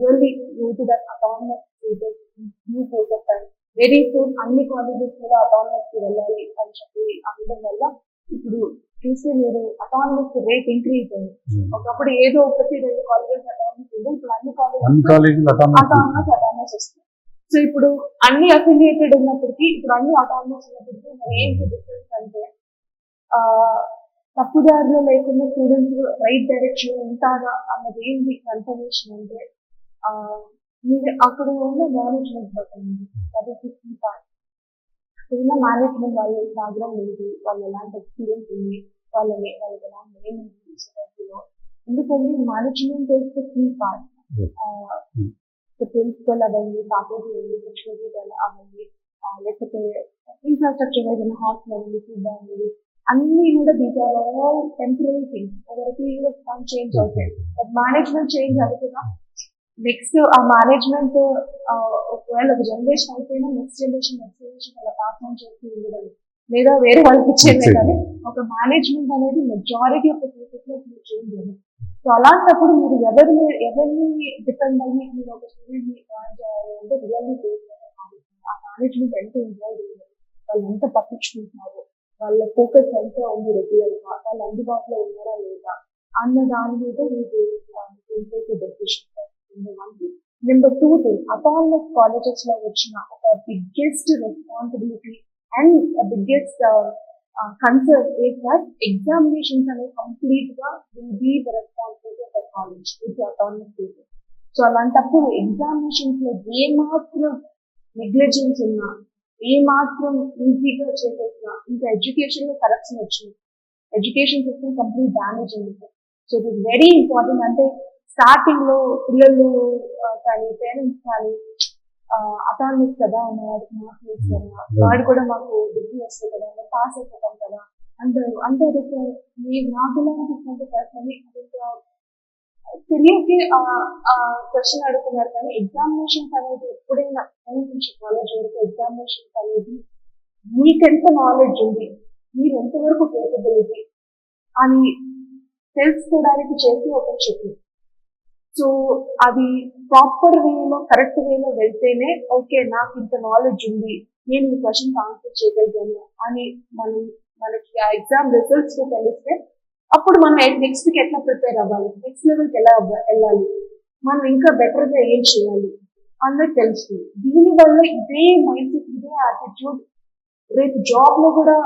really go to that autonomous status in due course of time. Very soon అన్ని colleges కూడా autonomous కి వెళ్ళాలి అని చెప్పి అనడం వల్ల ఇప్పుడు చూస్తే మీరు అటానమస్ రేట్ ఇంక్రీజ్ అయింది. ఒకప్పుడు ఏదో 1-2 కాలేజెస్ అటానమస్ ఉంది, ఇప్పుడు అన్ని కాలేజెస్ అటానమస్ వస్తుంది. సో ఇప్పుడు అన్ని అఫిలియేటెడ్ ఉన్నప్పటికీ ఇప్పుడు అన్ని అటానమస్ ఉన్నప్పటికీ మరి ఏంటి డిఫరెన్స్ అంటే తప్పుదారిలో లేకుండా స్టూడెంట్స్ రైట్ డైరెక్షన్ ఉంటారా అన్నది ఏంటి కన్ఫర్మేషన్ అంటే మీరు అక్కడ ఉన్న మేనేజ్మెంట్ బట్టి అది ఉన్న మేనేజ్మెంట్ వాళ్ళ బ్యాక్గ్రౌండ్ ఏంటి, వాళ్ళు ఎలాంటి ఎక్స్పీరియన్స్ ఉంది, వాళ్ళకి ఎలాంటి ఏం సొసైటీలో, ఎందుకంటే management is the key part. Principal అవ్వండి, ఫ్యాకల్టీ అవ్వండి, సెక్యూరిటీ అవ్వండి, లేకపోతే ఇన్ఫ్రాస్ట్రక్చర్ ఏదైనా హాస్టల్ అవ్వండి, ఫుడ్ అవ్వండి, అన్ని కూడా these are all temporary things. ఒకరికి చేంజ్ అవుతాయి, బట్ మేనేజ్మెంట్ చేంజ్ అవుతుందా నెక్స్ట్ ఆ మేనేజ్మెంట్ ఒకవేళ ఒక జనరేషన్ అయిపోయినా నెక్స్ట్ జనరేషన్ అలా పాస్ ఆన్ చేస్తూ ఉండడం లేదా వేరే వాళ్ళకి ఇచ్చేదే, కానీ ఒక మేనేజ్మెంట్ అనేది మెజారిటీ ఆఫ్ కేసెస్ లో చేంజ్ అవ్వదు. సో అలాంటప్పుడు మీరు ఎవరిని డిపెండ్ అయ్యి మీరు ఒక స్టూడెంట్ ని జాయిన్ చేయాలి అంటే రియల్లీ ఆ మేనేజ్మెంట్ ఎంత ఇన్వాల్వ్ అయ్యారు, వాళ్ళు ఎంత పట్టించుకుంటున్నారు, వాళ్ళ ఫోకస్ ఎంత ఉంది రెగ్యులర్ గా, వాళ్ళు అందుబాటులో ఉన్నారా లేదా అన్న దాని మీద మీరు decision. Number 2 thing, autonomous colleges లో వచ్చిన ఒక biggest responsibility and biggest concern is that examinations అనేవి కంప్లీట్ గా will be the responsibility of the college with the autonomous status. So అలాంటప్పుడు ఎగ్జామినేషన్స్ లో ఏ మాత్రం నెగ్లిజెన్స్ ఉన్నా, ఏ మాత్రం ఈజీగా చేసేసినా ఇంకా ఎడ్యుకేషన్ లో కరప్షన్ వచ్చింది, ఎడ్యుకేషన్ సిస్టమ్ కంప్లీట్ డ్యామేజ్ అయింది. So it is very important. అంటే స్టార్టింగ్ లో పిల్లలు కానీ పేరెంట్స్ కానీ అటానమస్ కదా వాడికి మార్క్స్ వేస్తారు, వాడు కూడా మాకు డిగ్రీ వస్తుంది కదా, పాస్ అయిపోతాం కదా అంటారు. అంటే అదొక నాకు ఎలా అనిపిస్తుంది పర్సనలీ, తెలియకి క్వశ్చన్ అడుగుతున్నారు. కానీ ఎగ్జామినేషన్స్ అనేది ఎప్పుడైనా నుంచి కాలేజ్ వరకు ఎగ్జామినేషన్స్ అనేది మీకెంత నాలెడ్జ్ ఉంది, మీరు ఎంతవరకు కేపబిలిటీ అని తెలుసుకోవడానికి చేసి ఒక చెప్పి, సో అది ప్రాపర్ వేలో కరెక్ట్ వేలో వెళ్తేనే ఓకే నాకు ఇంత నాలెడ్జ్ ఉంది, నేను ఈ క్వశ్చన్ ఆన్సర్ చేయగలిగాను అని మనకి ఆ ఎగ్జామ్ రిజల్ట్స్ తో తెలిస్తే అప్పుడు మనం నెక్స్ట్ కి ఎట్లా ప్రిపేర్ అవ్వాలి, నెక్స్ట్ లెవెల్కి ఎలా వెళ్ళాలి, మనం ఇంకా బెటర్ గా ఏం చేయాలి అన్నది తెలుస్తుంది. దీనివల్ల ఇదే మైండ్ సెట్, ఇదే యాటిట్యూడ్ రేపు జాబ్ లో కూడా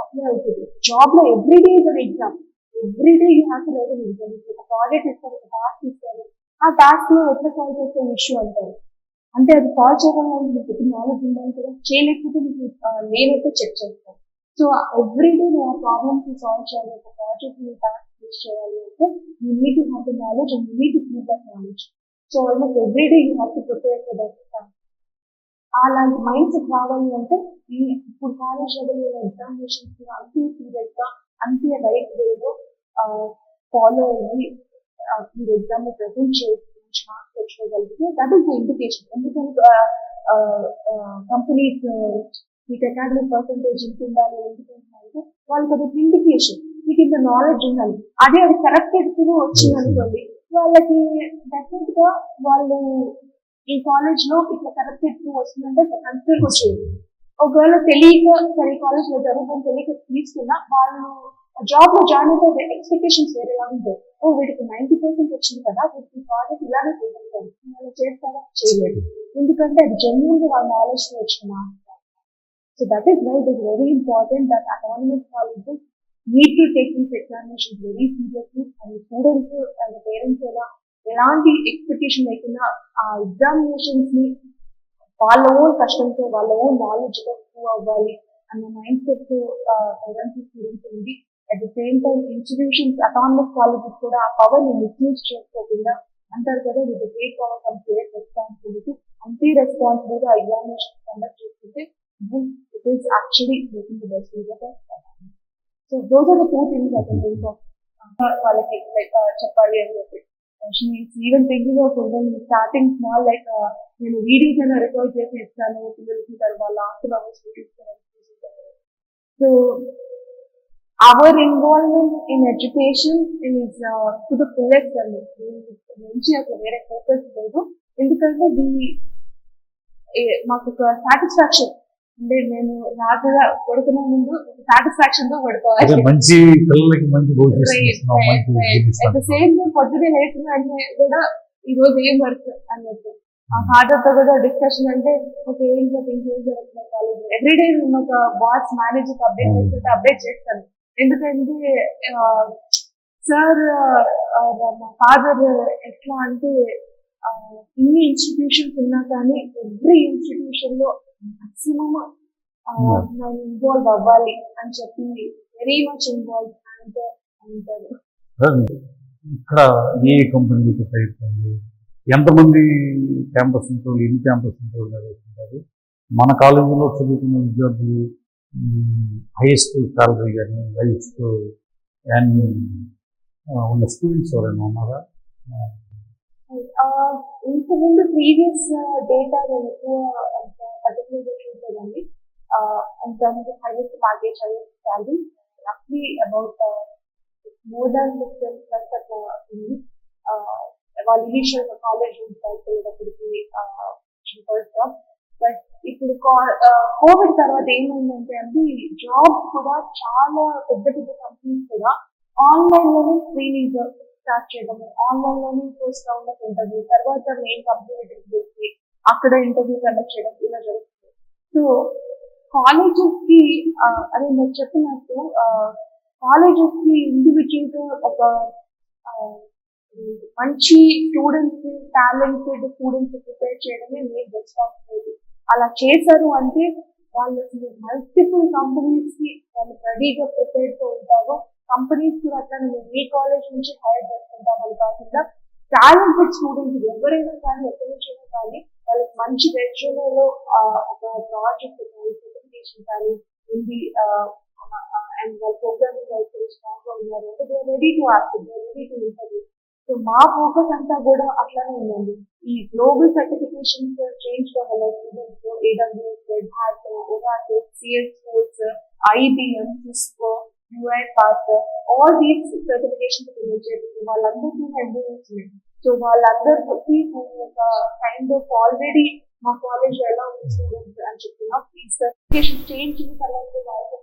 అప్లై అవుతుంది. జాబ్ లో everyday is an exam, everyday you have to write an exam. ఒక ప్రాజెక్ట్ ఇస్తారు, ఒక టాస్క్ ఇస్తారు, ఆ టాస్క్ లో ఎట్లా సాల్వ్ చేసే ఇష్యూ అంటారు. అంటే అది సాల్వ్ చేయడంలో మీకు నాలెడ్జ్ ఉండాలి కదా, చేయలేకపోతే మీకు నేనైతే చెక్ చేస్తాను. సో ఎవ్రీడే నువ్వు ఆ ప్రాబ్లమ్స్ సాల్వ్ చేయాలి, ఒక ప్రాజెక్ట్ ని టాస్క్ ఫేస్ చేయాలి అంటే you need to have the knowledge and you need to keep that knowledge. So almost everyday you have to prepare for that. అలాంటి మైండ్ సెట్ రావాలి అంటే ఈ ఇప్పుడు కాలేజ్ లెవెల్ ఎగ్జామినేషన్స్ అంతే సీరియస్ గా అంతే రైట్ వేలో ఫాలో అయ్యి మీరు ఎగ్జామ్ ని ప్రెసెంట్ చేసి మార్క్స్ తెచ్చుకోగలిగితే దట్ ఈస్ ద ఇండికేషన్. ఎందుకంటే కంపెనీస్ మీకు అకాడమిక్ పర్సంటేజ్ ఇంత ఉండాలి ఎందుకంటే వాళ్ళకి అది ఇండికేషన్, మీకు ఇంత నాలెడ్జ్ ఉండాలి. అదే అది కరెక్టెడ్ వచ్చింది అనుకోండి, వాళ్ళకి డెఫినెట్ గా వాళ్ళు ఈ కాలేజ్ లో ఇట్లా కరెక్టెడ్ వస్తుందంటే కన్సిడర్ వచ్చేది. ఒకవేళ తెలియక సరే కాలేజ్ లో జరుగుతుందని తెలియక తీసుకున్నా వాళ్ళు జాబ్ లో జాయిన్ అయితే ఎక్స్పెక్టేషన్స్ వేరేలా ఉంటాయి. ఓ వీడికి 90% వచ్చింది కదా, వీడికి ప్రాజెక్ట్ ఇలానే చేస్తాను, వాళ్ళు చేస్తారా చేయలేదు, ఎందుకంటే అది జెన్యూన్ గా వాళ్ళ నాలెడ్జ్ తో వచ్చిన. So that is why it is very important that autonomous colleges need to take these examinations very seriously. And students and parents ఎలాంటి ఎక్స్పెక్టేషన్ లేకుండా ఆ ఎగ్జామినేషన్స్ ని వాళ్ళ ఓన్ కష్టంతో వాళ్ళ ఓన్ నాలెడ్జ్ తో ప్రూవ్ అవ్వాలి అన్న మైండ్ సెట్ పేరెంట్స్ స్టూడెంట్స్ ఉంది. At the same time institutions autonomous colleges కూడా ఆ పవర్ ని మిస్యూజ్ చేసుకోకుండా, అంటారు కదా with great power comes great responsibility, అంతే రెస్పాన్సిబుల్ గా ఎగ్జామినేషన్ కండక్ట్ చేసుకుంటే it is actually making the best result. So those are the two things I can think of వాళ్ళకి చెప్పాలి అని చెప్పి. Even thinking of starting small like నేను videos అయినా record చేసి ఇస్తాను పిల్లలకి, తర్వాత last hours so our involvement in education is to the fullest అండి. నుంచి అసలు వేరే ఫోకస్ లేదు, ఎందుకంటే మాకు ఒక సాటిస్ఫాక్షన్ అంటే మేము రాత్రిగా పడుకునే ముందు సాటిస్ఫాక్షన్ తో పడుకోవాలి.
మంచి పిల్లలకి మంచి
అట్ ద సేమ్ టైం పొద్దునే లేచిన అంటే కూడా ఈ రోజు ఏం వర్క్ అన్నట్టు ఆ ఫాదర్ తో కూడా డిస్కషన్ అంటే ఒక ఏం జరుగుతున్నాయి కాలేజ్ ఎవ్రీడే నేను ఒక బాస్ మేనేజర్ అప్డేట్ చేస్తుంటే అప్డేట్ చేస్తాను. ఎందుకంటే సార్ మా ఫాదర్ ఎట్లా అంటే ఇన్ని ఇన్స్టిట్యూషన్స్ ఉన్నా కానీ ఎవ్రీ ఇన్స్టిట్యూషన్ లో మాక్సిమం నేను ఇన్వాల్వ్ అవ్వాలి అని చెప్పి వెరీ మచ్ ఇన్వాల్వ్ అంటారు.
ఇక్కడ ఏ కంపెనీ ప్రయత్నింది, ఎంతమంది క్యాంపస్ ఇంటర్వ్యూ, ఎన్ని క్యాంపస్ ఇంటర్వ్యూ నిర్వహిస్తున్నారు, మన కాలేజీలో చదువుతున్న విద్యార్థులు హైయెస్ట్ సాలరీ కానీ హైయెస్ట్ ఉన్న స్టూడెంట్స్ ఎవరైనా ఉన్నారా?
ఇంతకుముందు ప్రీవియస్ డేటా నేను ఎక్కువ పర్టికులర్గా చూసేదండి. in terms of highest package, highest salary, roughly about more than 6 plus అట్లా ఉంది. వాళ్ళ ఇనిషియల్ కాలేజ్ వెళ్ళేటప్పటికి ఫస్ట్ జాబ్. బట్ ఇప్పుడు కోవిడ్ తర్వాత ఏమైందంటే అండి జాబ్ కూడా చాలా పెద్ద పెద్ద కంపెనీస్ కూడా ఆన్లైన్ లోనే స్క్రీనింగ్ స్టార్ట్ చేయడం, ఆన్లైన్ లోనే ఫస్ట్ రౌండ్ ఆఫ్ ఇంటర్వ్యూ, తర్వాత మెయిన్ కంపెనీ చేసి అక్కడ ఇంటర్వ్యూ కండక్ట్ చేయడం ఇలా జరుగుతుంది. సో కాలేజెస్ కి అదే నేను చెప్పినట్టు కాలేజెస్ కి ఇండివిజువల్ గా ఒక మంచి స్టూడెంట్స్, టాలెంటెడ్ స్టూడెంట్స్ ప్రిపేర్ చేయడమే మెయిన్ రెస్పాన్సిబిలిటీ. అలా చేశారు అంటే వాళ్ళు మల్టిపుల్ కంపెనీస్ కి వాళ్ళు రెడీగా ప్రిపేర్ తో ఉంటారు. కంపెనీస్ కూడా అట్లా నేను ఈ కాలేజ్ నుంచి హైర్ చేసుకుంటాం అని కాకుండా టాలెంటెడ్ స్టూడెంట్స్ ఎవరైనా కానీ ఎక్కడి నుంచైనా కానీ వాళ్ళకి మంచి రెజ్యూమేలో ఒక ప్రాజెక్ట్ కానీ సర్టిఫికేషన్ కానీ ఉంది అండ్ వాళ్ళ ప్రోగ్రామింగ్ అయితే స్ట్రాంగ్ గా ఉన్నారు అంటే they ready to ask, they ready to interview. So మా ఫోకస్ అంతా కూడా అట్లానే ఉందండి. ఈ గ్లోబల్ సర్టిఫికేషన్స్ చేంజ్ వల్ల students AWS, Red Hat, Oracle, Salesforce, IBM, Cisco, UiPath, all these certifications చేసి వాళ్ళందరికీ ఎంబీఎస్ ఉన్నాయి. సో వాళ్ళందరికీ ఒక కైండ్ ఆఫ్ ఆల్రెడీ మా కాలేజ్ ఎలా ఉంది స్టూడెంట్స్ అని చెప్పిన ఈ సర్టిఫికేషన్ చేంజ్ తర్వాత వాళ్ళతో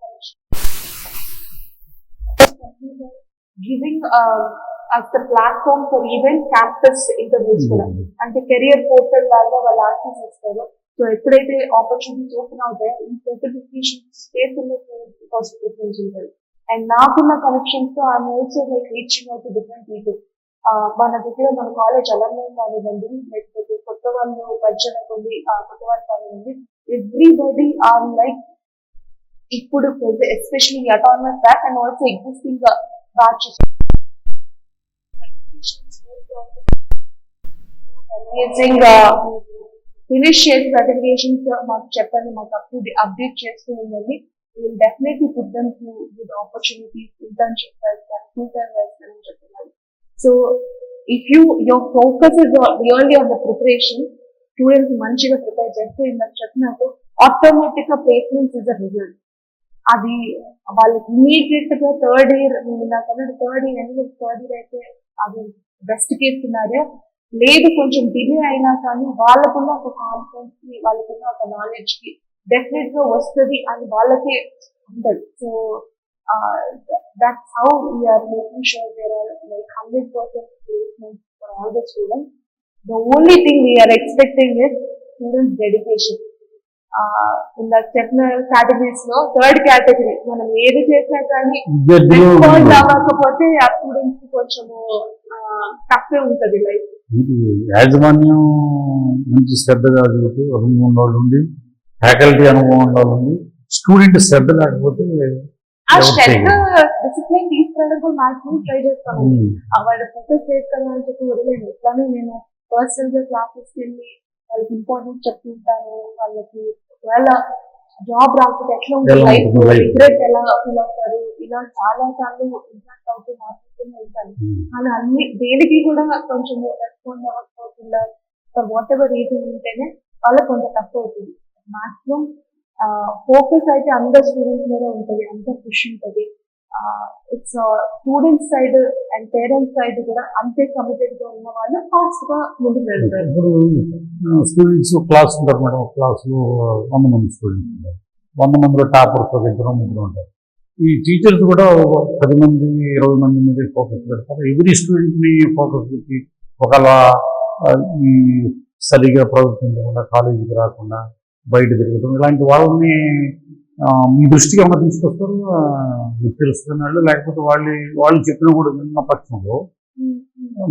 giving as the platform for even campus interviews కూడా అంటే కెరియర్ పోర్టల్ లాగా వాళ్ళు యాక్సెస్ ఇస్తారు. సో ఎప్పుడైతే ఆపర్చునిటీస్ ఓపెన్ అవుతాయో ఈ సర్టిఫికేషన్ స్పేస్ ఉన్న ఫస్ట్ ప్రిఫరెన్స్ ఉంటుంది. అండ్ నాకున్న కనెక్షన్స్ తో I'm also like reaching out different people. మన దగ్గర మన కాలేజ్ అలమ్నై కానివ్వండి, లేకపోతే కొత్త వాళ్ళు పరిచయం అవుతుంది కొత్త వాళ్ళు కానివ్వండి, ఎవ్రీబడి ఆర్ లైక్ ఇప్పుడు especially autonomous back and also existing batches amazing finish చేసి సర్టిఫికేషన్స్ మాకు చెప్పండి, మాకు అప్డేట్ చేస్తూ ఉండండి. Will definitely put them to good opportunities, internship wise కానీ ఫుల్ టైమ్ వైస్ అని చెప్తున్నారు. So if your focus is really on the preparation, students మంచిగా ప్రిపేర్ చేస్తే ఇందాక చెప్పినట్టు ఆటోమేటిక్ గా ప్లేస్మెంట్స్ ఇస్ ద రిజల్ట్. అది వాళ్ళకి ఇమీడియట్ గా థర్డ్ ఇయర్ అయితే అది బెస్ట్ కేస్ సినారియో. లేదు కొంచెం డిలే అయినా కానీ వాళ్ళకున్న ఒక కాన్ఫిడెన్స్ కి, వాళ్ళకున్న ఒక నాలెడ్జ్ కి డెఫినెట్ గా వస్తుంది అని వాళ్ళకే ఉంటుంది. So that's how we're making sure there are like 100% placements for all the students. The only thing we're expecting is students dedication. ఇందాక చెప్పిన కేటగిరీస్ లో థర్డ్ కేటగిరీ మనం ఏది చేసినా కానీ రెస్పాండ్ అవ్వకపోతే ఆ స్టూడెంట్స్ కి కొంచెము తక్కువే ఉంటుంది లైఫ్.
యాజమాన్యం మంచి శ్రద్ధగా చదువుతూ అనుభవం ఉండాలి ఉండి, ఫ్యాకల్టీ అనుభవం ఉండాలి, స్టూడెంట్ శ్రద్ధ లేకపోతే
ఆ శ్రద్ధ డిసిప్లిన్ తీసుకురావడం కూడా మాక్సిమం ట్రై చేస్తాను. వాళ్ళ ఫోకస్ చేస్తాను అని చెప్పి వదిలేను. ఇట్లానే నేను పర్సనల్ గా క్లాసెస్కి వెళ్ళి వాళ్ళకి ఇంపార్టెన్స్ చెప్తుంటాను. వాళ్ళకి ఒకవేళ జాబ్ రాకపోతే ఎట్లా ఉంటుంది లైఫ్, రిగ్రెట్ ఎలా ఫీల్ అవుతారు, ఇలా చాలా సార్లు ఇంపాక్ట్ అవుతూ మాట్లాడుతూనే ఉంటాను. కానీ అన్ని దేనికి కూడా కొంచెం రెస్పాండ్ అవ్వకపోకుండా ఫర్ వాట్ ఎవర్ రీజన్ ఉంటేనే వాళ్ళకి కొంచెం తక్కువ అవుతుంది. మాక్సిమం ఫోకస్ అయితే అందరు స్టూడెంట్స్ మీద ఉంటుంది, అందరు కృషి ఉంటుంది. It's students side and parents side కూడా అంతే కమిటెడ్ గా ఉన్న వాళ్ళు ఫాస్ట్ గా ముందుకు వెళ్తారు.
ఇప్పుడు స్టూడెంట్స్ క్లాస్ ఉంటారు మేడం, క్లాసులో 100 మంది స్టూడెంట్స్ ఉంటారు. 100 మందిలో టాపర్స్ ఒక 2-3 ఉంటారు. ఈ టీచర్స్ కూడా 10 మంది 20 మంది మీద ఫోకస్ పెడతారు. ఎవ్రీ స్టూడెంట్ ని ఫోకస్ పెట్టి ఒకవేళ ఈ సరిగా ప్రవర్తించకుండా, కాలేజీకి రాకుండా బయట తిరగడం, ఇలాంటి వాళ్ళని మీ దృష్టికి ఏమైనా తీసుకొస్తారు మీకు తెలుసుకున్న వాళ్ళు, లేకపోతే వాళ్ళు చెప్పిన కూడా విన్న పక్షంలో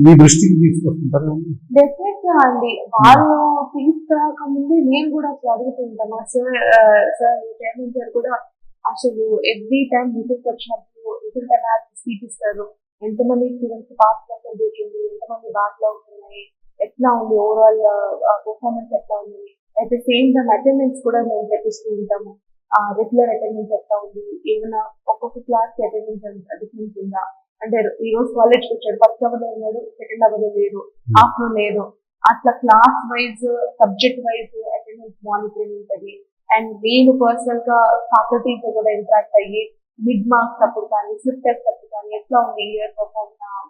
మీ దృష్టికి తీసుకొస్తుంటారు?
డెఫినెట్ గా అండి. వాళ్ళు తీసుకురాకముందే నేను కూడా అసలు అడుగుతుంటాను. సార్ చైర్మన్ సార్ కూడా అసలు ఎవ్రీ టైం రిజల్ట్ వచ్చినప్పుడు రిజల్ట్ అనాలిసిస్ తీపిస్తారు. ఎంతమంది స్టూడెంట్స్ పాస్ పర్సెంటేజ్ ఉంది, ఎంతమంది బ్యాక్ లాగ్స్ ఉన్నాయి, ఎట్లా ఉంది ఓవరాల్ పర్ఫార్మెన్స్ ఎట్లా ఉంది. At the same time attendance కూడా మేము తెప్పిస్తూ ఉంటాము. రెగ్యులర్ అటెండెన్స్ ఎట్లా ఉంది, ఏమైనా ఒక్కొక్క క్లాస్ కి అటెండెన్స్ డిఫరెన్స్ ఉందా, అంటే ఈ రోజు కాలేజ్కి వచ్చాడు, ఫస్ట్ అవర్ ఉన్నాడు, సెకండ్ అవర్ లేదు, ఆఫ్టర్నూన్ లేదు, అట్లా class wise subject wise attendance monitoring ఉంటుంది. అండ్ నేను పర్సనల్ గా ఫ్యాకల్టీతో కూడా ఇంటరాక్ట్ అయ్యి మిడ్ మార్క్స్ అప్పుడు కానీ, స్లిప్ టెస్ట్ అప్పుడు కానీ ఎట్లా ఉంది ఇయర్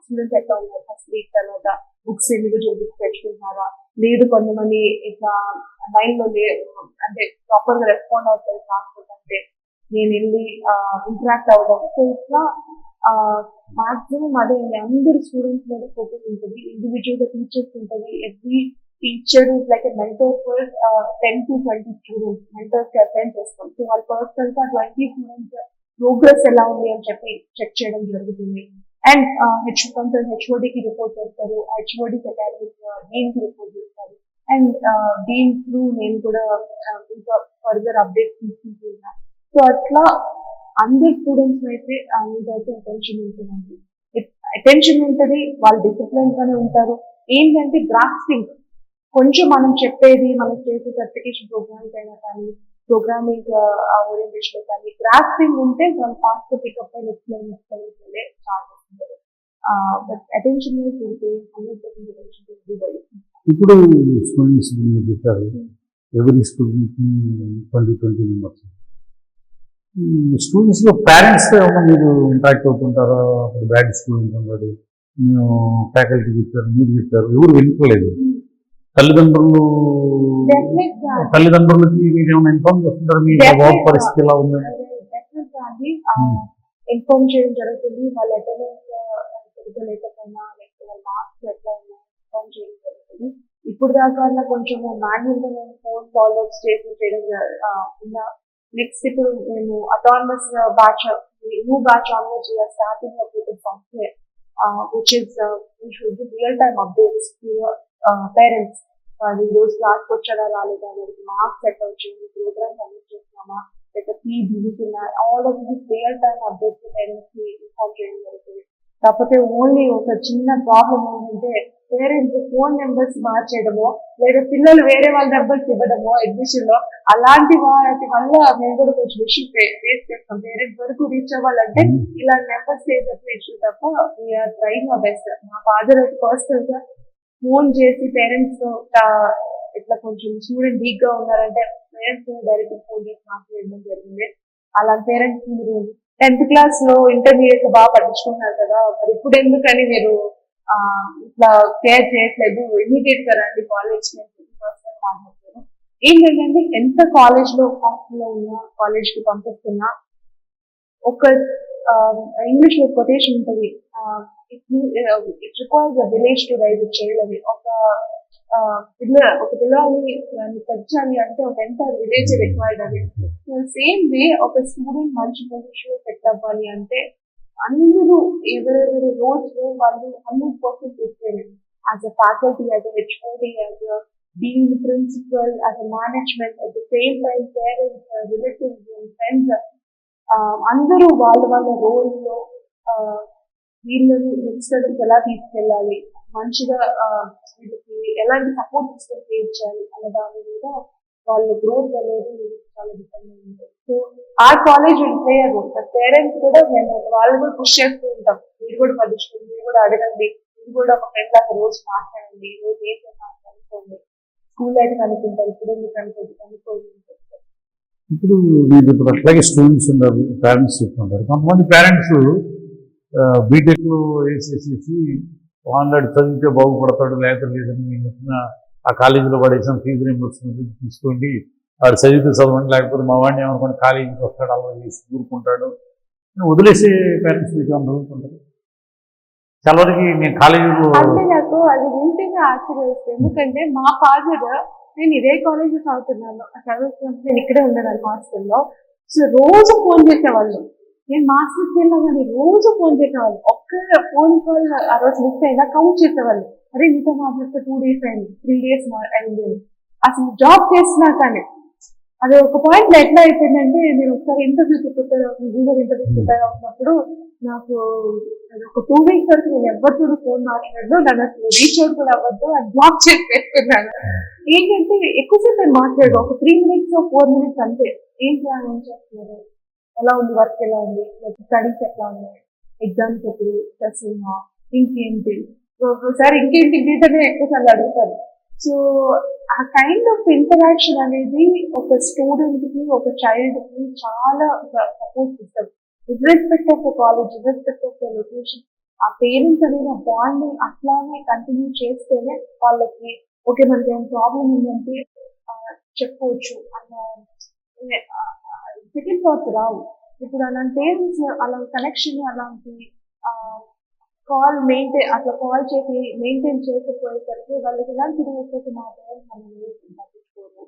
స్టూడెంట్స్ ఎట్లా ఉన్నారు, ఫస్ట్ వీక్ తర్వాత బుక్స్ ఇండివిజువల్ బుక్స్ తెచ్చుకుంటున్నారా, లేదు కొంతమంది ఇట్లా లైన్ లో అంటే ప్రాపర్ గా రెస్పాండ్ అవుతారు క్లాస్ అంటే నేను వెళ్ళి ఇంటరాక్ట్ అవ్వడం. సో ఇట్లా మాక్సిమం అదే అందరు స్టూడెంట్స్ మీద ఫోకస్ ఉంటుంది. ఇండివిజువల్ గా టీచర్స్ ఉంటుంది. Every teacher is like a mentor for 10 to 20 students. Mentors కి అసైన్ చేస్తాం. సో వాళ్ళు పర్సనల్ గా 20 స్టూడెంట్స్ ప్రోగ్రెస్ ఎలా ఉంది అని చెప్పి చెక్ చేయడం జరుగుతుంది. అండ్ హెచ్ఓడికి రిపోర్ట్ చేస్తారు, హెచ్ఓడికి అకాడమిక్ డీన్ కి రిపోర్ట్ చేస్తారు. అండ్ డీన్ త్రూ నేను కూడా ఇంకా ఫర్దర్ అప్డేట్స్ తీసుకుంటున్నాను. సో అట్లా అందరు స్టూడెంట్స్ అయితే మీదైతే అటెన్షన్ ఉంటుందండి. అటెన్షన్ ఉంటుంది, వాళ్ళు డిసిప్లిన్ గానే ఉంటారు. ఏంటంటే గ్రాస్పింగ్ కొంచెం మనం చెప్పేది, మనం చేసే సర్టిఫికేషన్ ప్రోగ్రామ్స్ అయినా కానీ, ప్రోగ్రామింగ్ ఓరియంటేషన్ కానీ గ్రాస్పింగ్ ఉంటే వాళ్ళు ఫాస్ట్ పికప్ అయిన ఎక్స్ప్లెయిన్ ఛాన్సెస్ ఉంటుంది. బట్ అటెన్షన్ ఉంటే 100% అటెన్షన్.
ఇప్పుడు స్టూడెంట్స్ చెప్పారు, ఎవరి స్టూడెంట్ 20 మెంబర్స్. స్టూడెంట్స్ లో పేరెంట్స్ ఏమన్నా మీరు ఇంటరాక్ట్ అవుతుంటారా? అప్పుడు బ్యాడ్ స్టూడెంట్ ఉన్నాడు, మేము ఫ్యాకల్టీ చెప్పారు, మీరు చెప్పారు, ఎవరు వెళ్ళిపోలేదు. తల్లిదండ్రులకి మీరు ఏమైనా ఇన్ఫార్మ్ చేస్తుంటారు మీ వర్క్ పరిస్థితి ఎలా ఉంది?
ఇన్ఫార్మ్ చేయడం జరుగుతుంది. వాళ్ళ అటెండెన్స్ సరిగ్గా లేకపోయినా, లేకపోతే వాళ్ళ మార్క్స్ ఎట్లా ఉన్నాయో ఇన్ఫార్మ్ చేయడం జరుగుతుంది. ఇప్పుడు దాకా కొంచెం మాన్యువల్ గా నేను ఫోన్ ఫాలోఅప్స్ చేయడం ఉందా. నెక్స్ట్ ఇప్పుడు మేము autonomous batch, new batch onward చేయాలి. Starting of software which is real time updates to parents. వాళ్ళు ఈ రోజు క్లాస్కి వచ్చారా రాలేదా, వాళ్ళకి మార్క్స్ ఎట్లా వచ్చింది, ప్రోగ్రామ్స్ అన్ని చేస్తున్నామా, లేకపోతే ఫీ దిగుతున్నా, all of this real time updates parents కి ఇన్ఫార్మ్ చేయడం జరుగుతుంది. కాకపోతే ఓన్లీ ఒక చిన్న ప్రాబ్లం ఏంటంటే పేరెంట్స్ ఫోన్ నెంబర్స్ మార్చేయడమో లేదా పిల్లలు వేరే వాళ్ళ నెంబర్స్ ఇవ్వడమో అడ్మిషన్ లో అలాంటి వాటి వల్ల మేము కూడా కొంచెం ఇష్యూ ఫేస్ చేస్తాం. పేరెంట్స్ వరకు రీచ్ అవ్వాలంటే ఇలాంటి నెంబర్స్ చేసేటప్పుడు ఇష్యూ తప్ప వీఆర్ ట్రైంగ్ అవర్ బెస్ట్. మా ఫాదర్ అయితే పర్సనల్ గా ఫోన్ చేసి పేరెంట్స్ ఇట్లా కొంచెం స్టూడెంట్ వీక్ గా ఉన్నారంటే పేరెంట్స్ డైరెక్ట్ ఫోన్ చేసి మాట్లాడడం జరిగింది. అలాంటి పేరెంట్స్ మీరు 10th క్లాస్ లో ఇంటర్మీడియట్ లో బాగా పట్టించుకున్నారు కదా, మరి ఇప్పుడు ఎందుకని మీరు ఇట్లా కేర్ చేయట్లేదు, ఇమీడియట్ గా రండి కాలేజ్ పర్సనల్ మాట్లాడతారు. ఏంటంటే ఎంత కాలేజ్ లో హాస్టల్లో ఉన్నా కాలేజ్ కి పంపిస్తున్నా ఒక ఇంగ్లీష్ లో కొటేషన్ ఉంటుంది, it requires a village to raise child అని. ఒక పిల్లని పెంచాలి అంటే ఒక ఎంటైర్ విలేజ్ రిక్వైర్డ్ అని. సేమ్ వే ఒక స్టూడెంట్ మంచి పొజిషన్ లో సెట్ అవ్వాలి అంటే అందరూ ఎవరెవరి రోల్స్ లో వాళ్ళు 100% ఇస్తారు. As a faculty, as a HOD, as a dean, principal, as a management, at the same time parents, relatives, friends అందరూ వాళ్ళ వాళ్ళ రోల్ లో వీళ్ళని నెక్స్ట్ లెవెల్కి ఎలా తీసుకెళ్ళాలి, మంచిగా వీళ్ళకి ఎలాంటి సపోర్ట్ సిస్టమ్ క్రియేట్ చేయాలి అనే దాని మీద వాళ్ళ గ్రోత్ అనేది చాలా డిపెండ్ ఉంటుంది. సో ఆ college will play a role. Parents కూడా మేము వాళ్ళు కూడా పుష్ చేస్తూ ఉంటాం, మీరు కూడా పట్టించుకోండి, మీరు కూడా అడగండి, మీరు కూడా ఒక ఫ్రెండ్ లాగా రోజు మాట్లాడండి, రోజు ఏం చేస్తాను కనుక్కోండి, స్కూల్ అయితే కనుక్కుంటారు, ఇప్పుడు ఎందుకు కనుక్కోండి.
ఇప్పుడు మీరు ఇప్పుడు అట్లాగే స్టూడెంట్స్ ఉన్నారు, పేరెంట్స్ చెప్తుంటారు. కొంతమంది పేరెంట్స్ బీటెక్లో వేసేసేసి వాడు చదివితే బాగుపడతాడు లేకపోతే లేదని నేను చెప్పిన ఆ కాలేజీలో పడేసాం, ఫీజు రీంబర్స్మెంట్ తీసుకోండి, వాడు చదివితే చదవండి, లేకపోతే మా వాడిని ఏమనుకోండి కాలేజీకి వస్తాడు, అలా చేసి కూరుకుంటాడు వదిలేసే పేరెంట్స్ మీకు ఏమైనా చదువుతుంటారు. చాలా వరకు నేను కాలేజీలో
అంటే నాకు అది వింటేనే ఆశ్చర్యస్తుంది. ఎందుకంటే మా ఫాదర్, నేను ఇదే కాలేజ్ చదువుతున్నాను, చదువుతున్నప్పుడు నేను ఇక్కడే ఉండేదాన్ని హాస్టల్లో. సో రోజు ఫోన్ చేసేవాళ్ళు, నేను మాస్టర్స్ వెళ్ళినా కానీ రోజు ఫోన్ చేసేవాళ్ళు. ఒక్క ఫోన్ కాల్ ఆ రోజు మిస్ అయినా కౌంట్ చేసేవాళ్ళు, అరే మీతో మాట్లాడితే 2 days అయింది, 3 days అయింది. అసలు జాబ్ చేసినా కానీ అది ఒక పాయింట్ లో ఎట్లా అయిపోయిందంటే, నేను ఒకసారి ఇంటర్వ్యూకి ప్రిపేర్ అవుతుంది, గూగుల్ ఇంటర్వ్యూకి ప్రిపేర్ అవుతున్నప్పుడు నాకు ఒక 2 weeks వరకు నేను ఎవరితో ఫోన్ మాట్లాడదు, నన్ను అసలు రీచ్ అవుట్ కూడా అవ్వద్దు, అది బ్లాక్ చేసి పెట్టుకున్నాను. ఏంటంటే ఎక్కువసేపు నేను మాట్లాడు, ఒక 3 minutes 4 minutes అంతే. ఏం చేస్తున్నారు, ఎలా ఉంది వర్క్, ఎలా ఉంది, స్టడీస్ ఎట్లా ఉన్నాయి, ఎగ్జామ్స్ ఎప్పుడు, స్ట్రెస్ ఉన్నా, ఇంకేంటి, ఒకసారి ఇంకేంటి డీటెయిల్ ఎక్కువసార్లు అడుగుతారు. సో ఆ కైండ్ ఆఫ్ ఇంటరాక్షన్ అనేది ఒక స్టూడెంట్ కి, ఒక చైల్డ్ కి చాలా support system. Irrespective of the college, irrespective of the location, ఆ పేరెంట్స్ అనేది ఆ బాండ్ అట్లానే కంటిన్యూ చేస్తేనే వాళ్ళకి ఓకే మనకి ఏం ప్రాబ్లం ఉందంటే చెప్పుకోవచ్చు అన్న సెకండ్ థాట్స్ రావు. ఇప్పుడు అలాంటి పేరెంట్స్ అలా కనెక్షన్, అలాంటి కాల్ మెయింటైన్, అట్లా కాల్ చేసి మెయింటైన్ చేయకపోయేసరికి వాళ్ళకి ఎలాంటి వచ్చేసి మా పేరెంట్స్ అనేది పట్టించుకోరు.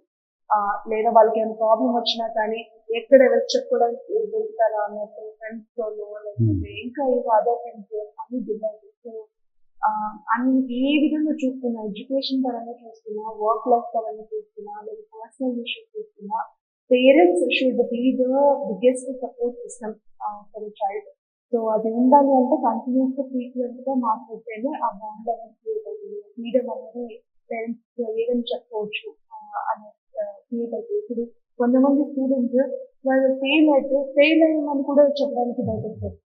లేదా వాళ్ళకి ఏమైనా ప్రాబ్లం వచ్చినా కానీ ఎక్కడ ఎవరు చెప్పుకోవడానికి దొరుకుతారా అన్నట్టు ఫ్రెండ్స్ లో, లేకపోతే ఇంకా ఏదో అదర్ ఫ్రెండ్స్ అన్ని దిగారు. సో అన్ని ఏ విధంగా చూస్తున్నా, ఎడ్యుకేషన్ పరంగా చూస్తున్నా, వర్క్ లైఫ్ పరంగా చూస్తున్నా, లేదా పర్సనల్ ఇష్యూస్ చూస్తున్నా, parents should be the biggest support system for child. So అది ఉండాలి అంటే కంటిన్యూస్ గా ఫ్రీక్వెంట్ గా మాట్లాడితేనే ఆ బాండ్ అనేది క్రియేట్ అవుతుంది, ఫ్రీడమ్ అనేది పేరెంట్స్ ఏదైనా చెప్పుకోవచ్చు అని క్రియేట్ అవుతుంది. ఇప్పుడు కొంతమంది స్టూడెంట్స్ వాళ్ళు ఫెయిల్ అయ్యమని కూడా చెప్పడానికి భయపడతారు,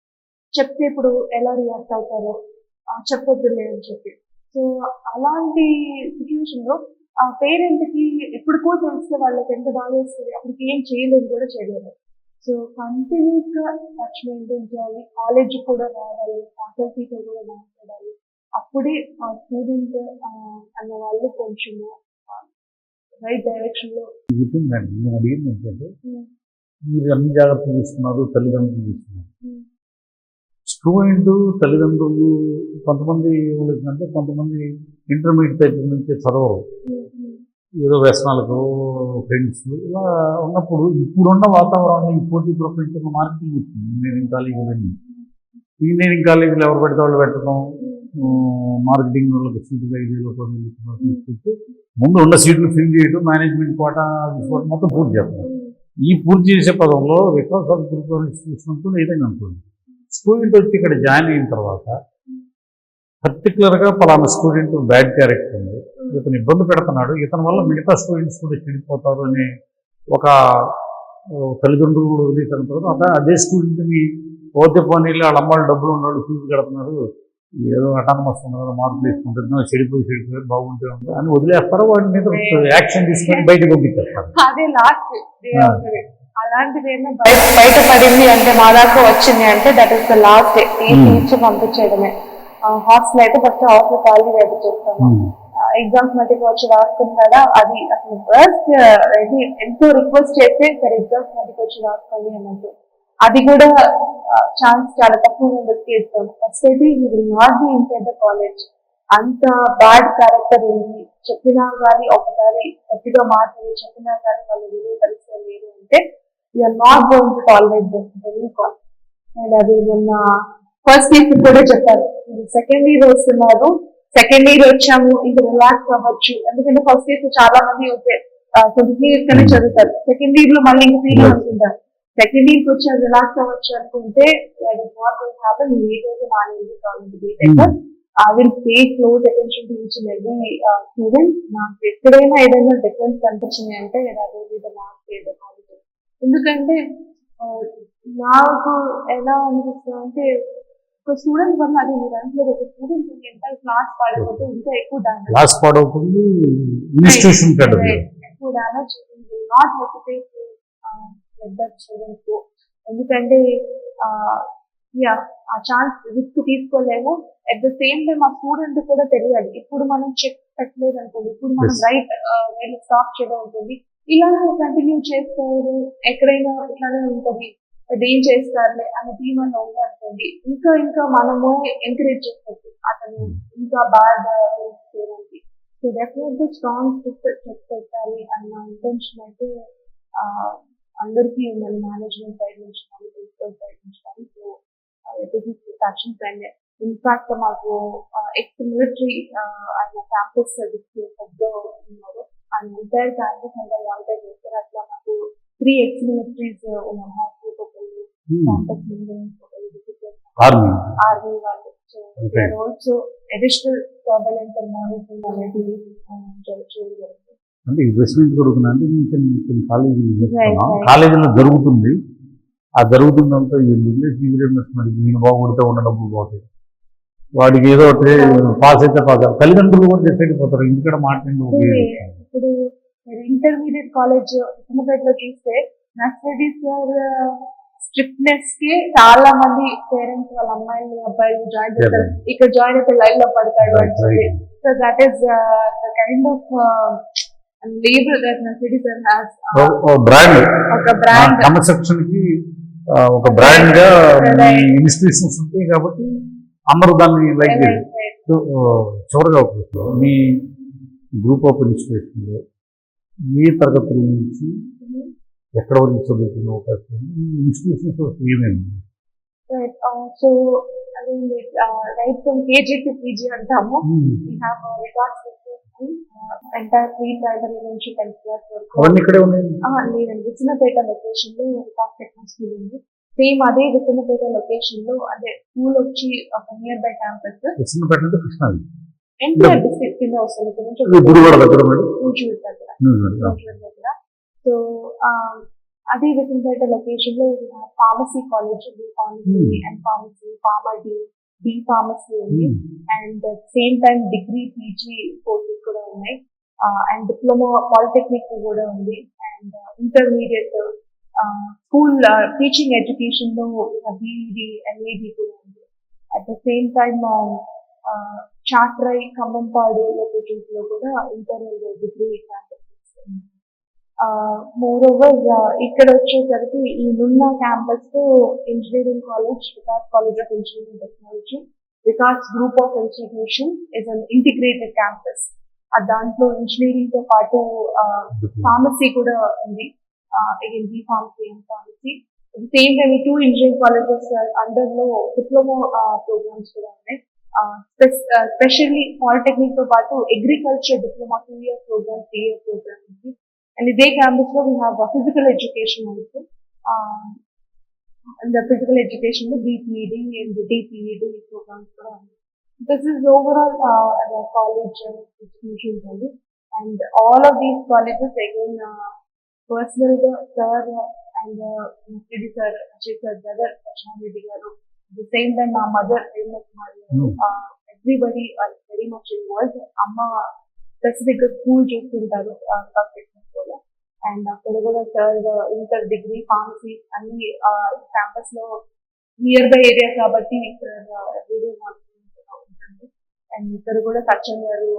చెప్తే ఇప్పుడు ఎలా రియాక్ట్ అవుతారో చెప్పొద్దులే అని చెప్పి. సో అలాంటి సిచ్యువేషన్ లో ఆ పేరెంట్ కి ఎప్పుడుకో తెలిస్తే వాళ్ళకి ఎంత బాగా వేస్తుంది, అప్పటికి ఏం చేయలేదు కూడా చేయలేదు. సో కంటిన్యూస్ గా టచ్ మెయింటైన్ చేయాలి, కాలేజ్ కూడా రావాలి, ఫ్యాకల్టీతో కూడా మాట్లాడాలి. అప్పుడే ఆ స్టూడెంట్ అన్న వాళ్ళు కొంచెము రైట్ డైరెక్షన్ లో.
చెప్పిందండి నేను అడిగింది ఏంటంటే, మీరు అన్ని జాగ్రత్తలు తీసుకున్నారు, తల్లిదండ్రులు తీసుకున్నారు, స్టూడెంట్ తల్లిదండ్రులు కొంతమంది అంటే కొంతమంది ఇంటర్మీడియట్ దగ్గర నుంచి చదవరు, ఏదో వ్యసనాలకు ఫ్రెండ్స్ ఇలా ఉన్నప్పుడు ఇప్పుడున్న వాతావరణంలో ఈ పోటీ ప్రపంచంలో మార్కెటింగ్ వచ్చింది. ఇంజనీరింగ్ కాలేజీలన్నీ, ఇంజనీరింగ్ కాలేజీలు ఎవరు పెడితే వాళ్ళు పెట్టడం, మార్కెటింగ్ వాళ్ళకి సీట్లు 5,000 తీసుకొచ్చి ముందు ఉన్న సీట్లు ఫిల్ చేయడం, మేనేజ్మెంట్ కోటా తీసుకోవడం మొత్తం పూర్తి చేస్తున్నారు. ఈ పూర్తి చేసే పదంలో వికాస్ ఇన్స్టిట్యూషన్ ఏదైనా అనుకోండి, స్టూడెంట్ వచ్చి ఇక్కడ జాయిన్ అయిన తర్వాత పర్టికులర్గా పలానా స్టూడెంట్ బ్యాడ్ క్యారెక్టర్ ఉంది, ఇతను ఇబ్బంది పెడుతున్నాడు, ఇతని వల్ల మిగతా స్టూడెంట్స్ కూడా చెడిపోతారు అనే ఒక తల్లిదండ్రులు కూడా వదిలేసిన తర్వాత అదే స్టూడెంట్ని పోతే పోనీళ్ళు వాళ్ళ అమ్మాళ్ళు డబ్బులు ఉన్నాడు ఫీజు కడుతున్నారు, ఏదో అటానమస్ ఉంది కదా మార్పులు వేసుకుంటున్నా చెడిపోయి బాగుంటే ఉంటుంది అని వదిలేస్తారు. వాడి మీద యాక్షన్ తీసుకొని బయటకు పంపించేస్తారు.
అదే లాస్ట్ డే అవుతుంది. అలాంటిది ఏమో బయటపడింది అంటే మా దాకా వచ్చింది అంటే that is the last day తీసి పంపించేయడమే. హాస్టల్ అయితే ఫస్ట్ హాస్టల్ ఖాళీ రేపు చేస్తాము. ఎగ్జామ్స్ మధ్యకి వచ్చి రాసుకుంటాడా అది అసలు ఫస్ట్ ఎంతో రిక్వెస్ట్ చేస్తే సరే ఎగ్జామ్స్ మధ్యకి వచ్చి రాసుకోండి అన్నట్టు. అది కూడా ఛాన్స్ చాలా తక్కువ మెంబర్స్కి ఇస్తాం. ఫస్ట్ అయితే you will not be inside the college. అంత బ్యాడ్ క్యారెక్టర్ ఉంది, చెప్పినా కానీ ఒకసారి గట్టిగా మాట్లాడి చెప్పినా కానీ వాళ్ళు వినే పరిస్థితులు లేదు అంటే you're not going to tolerate this very call. అండ్ అది మొన్న ఫస్ట్ ఇయర్ కూడా చెప్పారు, సెకండ్ ఇయర్ వస్తున్నారు, సెకండ్ ఇయర్ వచ్చాము ఇంకా రిలాక్స్ అవ్వచ్చు. ఎందుకంటే ఫస్ట్ ఇయర్ చాలా మంది కొద్ది ఇయర్స్ చదువుతారు, సెకండ్ ఇయర్ లో మళ్ళీ ఇంకా ఫీల్ అనుకుంటారు. సెకండ్ ఇయర్కి వచ్చి రిలాక్స్ అవ్వచ్చు అనుకుంటే ఈ రోజు I will pay close attention to each and every student. నాకు ఎక్కడైనా ఏదైనా డిఫరెన్స్ కనిపించింది అంటే ఎందుకంటే నాకు ఎలా అనిపిస్తుంది అంటే ఒక స్టూడెంట్ వల్ల అది మీరు అంటే ఒక స్టూడెంట్ ఎంత క్లాస్ పాడకపోతే ఇంకా ఎక్కువ డ్యామేజ్ ఎక్కువ డ్యామేజ్ నాట్ హెసిటేట్ స్టూడెంట్స్. ఎందుకంటే ఆ ఛాన్స్ రిస్క్ తీసుకోలేము. అట్ ద సేమ్ టైం ఆ స్టూడెంట్ కూడా తెలియాలి. ఇప్పుడు మనం చెక్ పెట్టలేదు అనుకోండి, ఇప్పుడు మనం రైట్ వేరే స్టాప్ చేయడం ఉంటుంది, ఇలా కంటిన్యూ చేస్తారు ఎక్కడైనా ఇట్లానే ఉంటుంది, అదేం చేస్తారులే అనే థీమ్ అన్న ఉందనుకోండి, ఇంకా ఇంకా మనము ఎంకరేజ్ చేస్తారు అతను ఇంకా బాగా చేయడానికి. సో డెఫినెట్గా స్ట్రాంగ్ చెక్ పెట్టాలి అన్న ఇంటెన్షన్ అయితే అందరికీ ఉండాలి, మేనేజ్మెంట్ సైడ్ నుంచి కానీ ప్రిన్సిపల్ సైడ్ నుంచి కానీ. సో యాక్షన్స్ అండ్ ఇన్ఫాక్ట్ మాకు ఎక్స్ మిలిటరీ ఆయన క్యాంపస్ ఉన్నారు, ఆయన ఎంటైర్ క్యాంపస్ అంతా వాలంటీర్ చేస్తారు. అట్లా మాకు 3 ఎక్స్ మిలిటరీస్ ఉన్నారు, హాస్టల్ ఒకళ్ళు, క్యాంపస్ ఆర్మీ వాళ్ళు. So also additional surveillance and monitoring అనేది జరుగుతుంది.
అంటే ఇన్వెస్ట్మెంట్ జరుగుతుంది అంటే కొన్ని కాలేజీలో జరుగుతుంది, ఆ జరుగుతుందంతా ఎందుకు ఫీజు ఇన్వెస్ట్మెంట్ నేను బాగుపడితే ఉన్న డబ్బులు పోతాయి, వాడికి ఏదో పాస్ అయితే పాస్ తల్లిదండ్రులు కూడా డిసైడ్ అయిపోతారు ఇంటికాడ మాట్లాడి.
ఇప్పుడు ఇంటర్మీడియట్ కాలేజ్ చిన్నపేటలో చూస్తే నర్సరీస్ స్ట్రిక్ట్నెస్ కి చాలా మంది పేరెంట్స్ వాళ్ళ అమ్మాయిలు అబ్బాయిలు జాయిన్ చేస్తారు, ఇక్కడ జాయిన్ అయితే లైన్ లో పడతాడు అంటే. So that is the kind of label that Mercedes has
brand
ఒక బ్రాండ్
కన్స్ట్రక్షన్ కి ఒక బ్రాండ్ గా ఇన్స్టిట్యూషన్స్ ఉంటాయి కాబట్టి అందరూ దాన్ని లైక్ చేస్తారు. చివరిగా మీ గ్రూప్ ఆఫ్ ఇన్స్టిట్యూషన్ లో ఏ తరగతుల నుంచి ఎక్కడ వరకు చదువుకునే అవకాశం ఉంది, ఇన్స్టిట్యూషన్స్ ఏమేమి?
సో అది right from KG to PG అంటాము. We have regards entire pre primary నుంచి 10th క్లాస్ వరకు లేదండి. విసన్నపేట లొకేషన్ లో వికాస్ టెక్నో స్కూల్ ఉంది. సేమ్ అదే విసన్నపేట లొకేషన్ లో అదే స్కూల్ వచ్చి ఒక nearby campus NTR district కింద వస్తుంది. దగ్గర. సో అదే విసన్నపేట లొకేషన్ లో pharmacy college, pharmacy and pharmacy, pharmacy, B pharmacy ఉంది. And same time degree PG courses కూడా ఉన్నాయి. అండ్ డిప్లొమా పాలిటెక్నిక్ కూడా ఉంది. And intermediate school teaching education లో బీఈడి, ఎంఏడి కూడా ఉంది. At the same time Chatrai, Khammampadu locations లో కూడా ఇంటర్మీడియట్ డిగ్రీ క్యాంపస్ ఉంది. మోర్ ఓవర్ ఇక్కడ వచ్చేసరికి ఈ Nunna campus engineering college, Vikas college of engineering technology, Vikas group of institution is an integrated campus. దాంట్లో ఇంజనీరింగ్ తో పాటు ఫార్మసీ కూడా ఉంది, B pharmacy and pharmacy. Same time 2 engineering colleges under లో డిప్లొమా ప్రోగ్రామ్స్ కూడా ఉన్నాయి. స్పెషల్లీ పాలిటెక్నిక్ తో పాటు agriculture diploma 2 year program, 3 year program ఉంది. అండ్ ఇదే క్యాంపస్ లో we have physical education also. And physical education లో బీపీఈడి అండ్ డిపిఈడి ప్రోగ్రామ్స్ కూడా ఉన్నాయి. This is overall the college institutions only, and all of these colleges again personal sir and Mufti sir, Ashik sir, brother Krishnareddy garu, the same time my mother Prema Kumari garu, everybody are very much involved. Amma specific school చూస్తుంటారు లో and అక్కడ కూడా sir inter degree pharmacy అన్ని campus లో near by area కాబట్టి sir everyday ఉంటుంది. And ఇక్కడ కూడా సత్యం గారు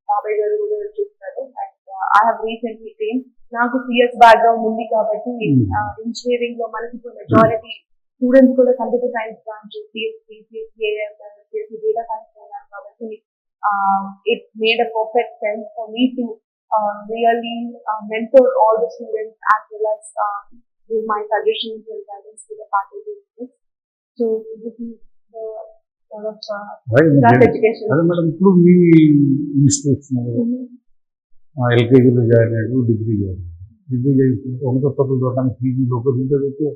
బాబాయ్ గారు కూడా చూస్తారు. And I have recently came, నాకు సిఎస్ బ్యాక్గ్రౌండ్ ఉంది కాబట్టి ఇంజనీరింగ్ లో మనకి ఇప్పుడు మెజారిటీ స్టూడెంట్స్ కూడా computer science branch CSC, CSC data science ఉన్నారు కాబట్టి it made a perfect sense for me to really mentor all the students as well as give my suggestions and guidance to the faculty. So this is the sort of class education.
అదే madam, ఇప్పుడు మీ institution ఎల్కేజీలో join అయ్యాడు, degree చేసి ఒకటో తరగతి చూడడానికి పీజీలో అయితే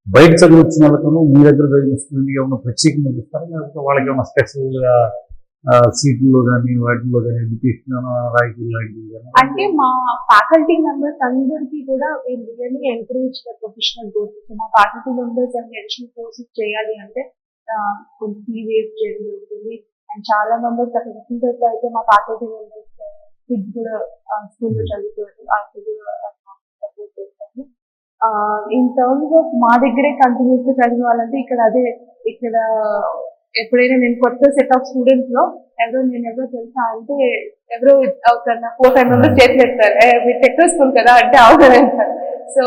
బయట చదివి వచ్చిన వాళ్ళకను మీ దగ్గర చదివిన స్టూడెంట్కి ఏమైనా ప్రత్యేకంగా ఇస్తారా, లేకపోతే వాళ్ళకి ఏమైనా స్పెషల్గా సీట్లలో కానీ వాటిల్లో కానీ ఎడ్యుకేషన్ రాయితీలు లాంటివి?
అంటే మా ఫ్యాకల్టీ మెంబర్స్ అందరికీ కూడా really encourage the professional growth. మా ఫ్యాకల్టీ మెంబర్స్ అడిషనల్ కోర్సెస్ చేయాలి అంటే కొంచెం ఫీ వేస్ట్ చేయడం జరుగుతుంది. అండ్ చాలా మెంబర్స్ అక్కడ రిసీవర్స్ అయితే మా ఫ్యాకల్టీ మెంబర్స్ కిడ్స్ కూడా స్కూల్లో చదువుతారు, సపోర్ట్ చేస్తాము. ఇన్ టర్మ్స్ ఆఫ్ మా దగ్గరే కంటిన్యూస్ గా చదివిన వాళ్ళంటే ఇక్కడ ఎప్పుడైనా నేను కొత్త సెట్ ఆఫ్ స్టూడెంట్స్ లో ఎవరో తెలుసా అంటే ఎవరో ఒక 4-5 మెంబర్స్ చేసేస్తారు, మీరు టెక్నో స్కూల్ కదా అంటే అవుతారు. సో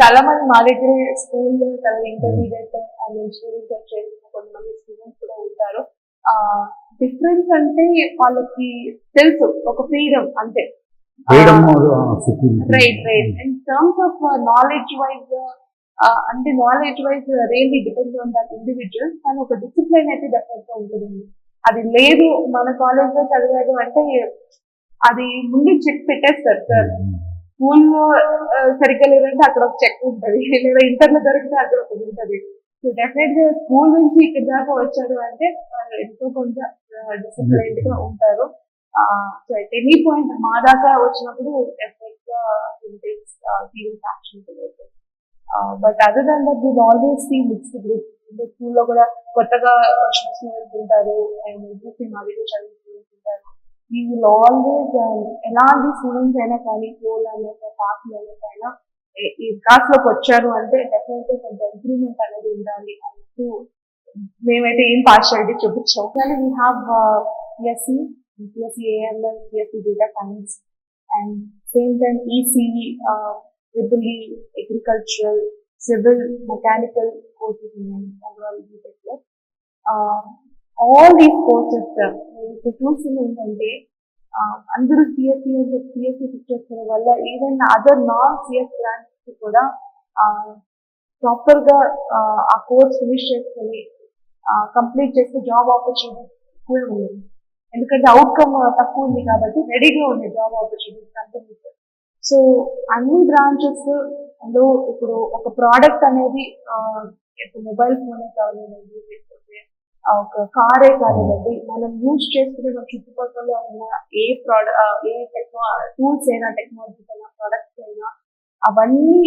చాలా మంది మా దగ్గర స్కూల్ ఇంటర్మీడియట్ అండ్ ఇంజనీరింగ్ చేసిన కొంతమంది స్టూడెంట్స్ కూడా ఉంటారు. డిఫరెన్స్ అంటే వాళ్ళకి తెలుసు ఒక ఫ్రీడమ్ అంతే. Right. In terms of knowledge wise అంటే knowledge wise really depends on that individual, కానీ ఒక డిసిప్లిన్ అయితే డెఫినెట్ గా ఉంటుందండి. అది లేదు మన కాలేజ్ లో చదివారు అంటే అది ముందు చెక్ పెట్టేస్తారు సార్. స్కూల్లో సరిగ్గా లేదంటే అక్కడ ఒక చెక్ ఉంటుంది, లేదా ఇంటర్ లో దొరికితే అక్కడ ఒకటి ఉంటుంది. సో డెఫినెట్ గా స్కూల్ నుంచి ఇక్కడ దాకా వచ్చారు అంటే ఎంతో కొంత డిసిప్లైన్డ్ గా ఉంటారు. సో అట్ ఎనీ పాయింట్ మా దాకా వచ్చినప్పుడు డెఫినెట్ గా సీరియస్ యాక్షన్ అవుతుంది. But other than that we always see mixed group. అంటే స్కూల్లో కూడా కొత్తగా వచ్చిన స్టూడెంట్స్ ఉంటారు అండ్ ఎగ్జిస్టింగ్ ఆల్రెడీ చదివిన స్టూడెంట్స్ ఉంటారు. వీ విల్ ఆల్వేస్ ఎలాంటి స్టూడెంట్స్ అయినా కానీ పోల్ అయినా పాస్ అయినా ఈ క్లాస్ లోకి వచ్చారు అంటే డెఫినెట్ గా కొంత ఇంప్రూవ్మెంట్ అనేది ఉండాలి అంటూ మేమైతే ఏం పార్షియాలిటీ చూపించాం. కానీ we have CSC AML, CSC data science and same time ECE, triple agricultural, civil, mechanical courses ఉన్నాయి ఓవరాల్ బీటెక్ లో. ఆల్ దీస్ కోర్సెస్ ఇప్పుడు చూసింది ఏంటంటే అందరూ సిఎస్సి పిక్చర్స్ వల్ల even other non CS branches కూడా ప్రాపర్ గా ఆ కోర్స్ ఫినిష్ చేసుకుని కంప్లీట్ చేస్తే జాబ్ ఆపర్చునిటీస్ కూడా ఉన్నాయి. ఎందుకంటే అవుట్కమ్ తక్కువ ఉంది కాబట్టి రెడీగా ఉన్నాయి జాబ్ ఆపర్చునిటీస్ కంపెనీస్. సో అన్ని బ్రాంచెస్ లో ఇప్పుడు ఒక ప్రోడక్ట్ అనేది మొబైల్ ఫోనే కావాలండి, లేకపోతే ఒక కారే కానివ్వండి, మనం యూజ్ చేసుకునే మన చుట్టుపక్కల ఉన్న ఏ టూల్స్ అయినా, టెక్నాలజీస్ అయినా, ప్రొడక్ట్స్ అయినా అవన్నీ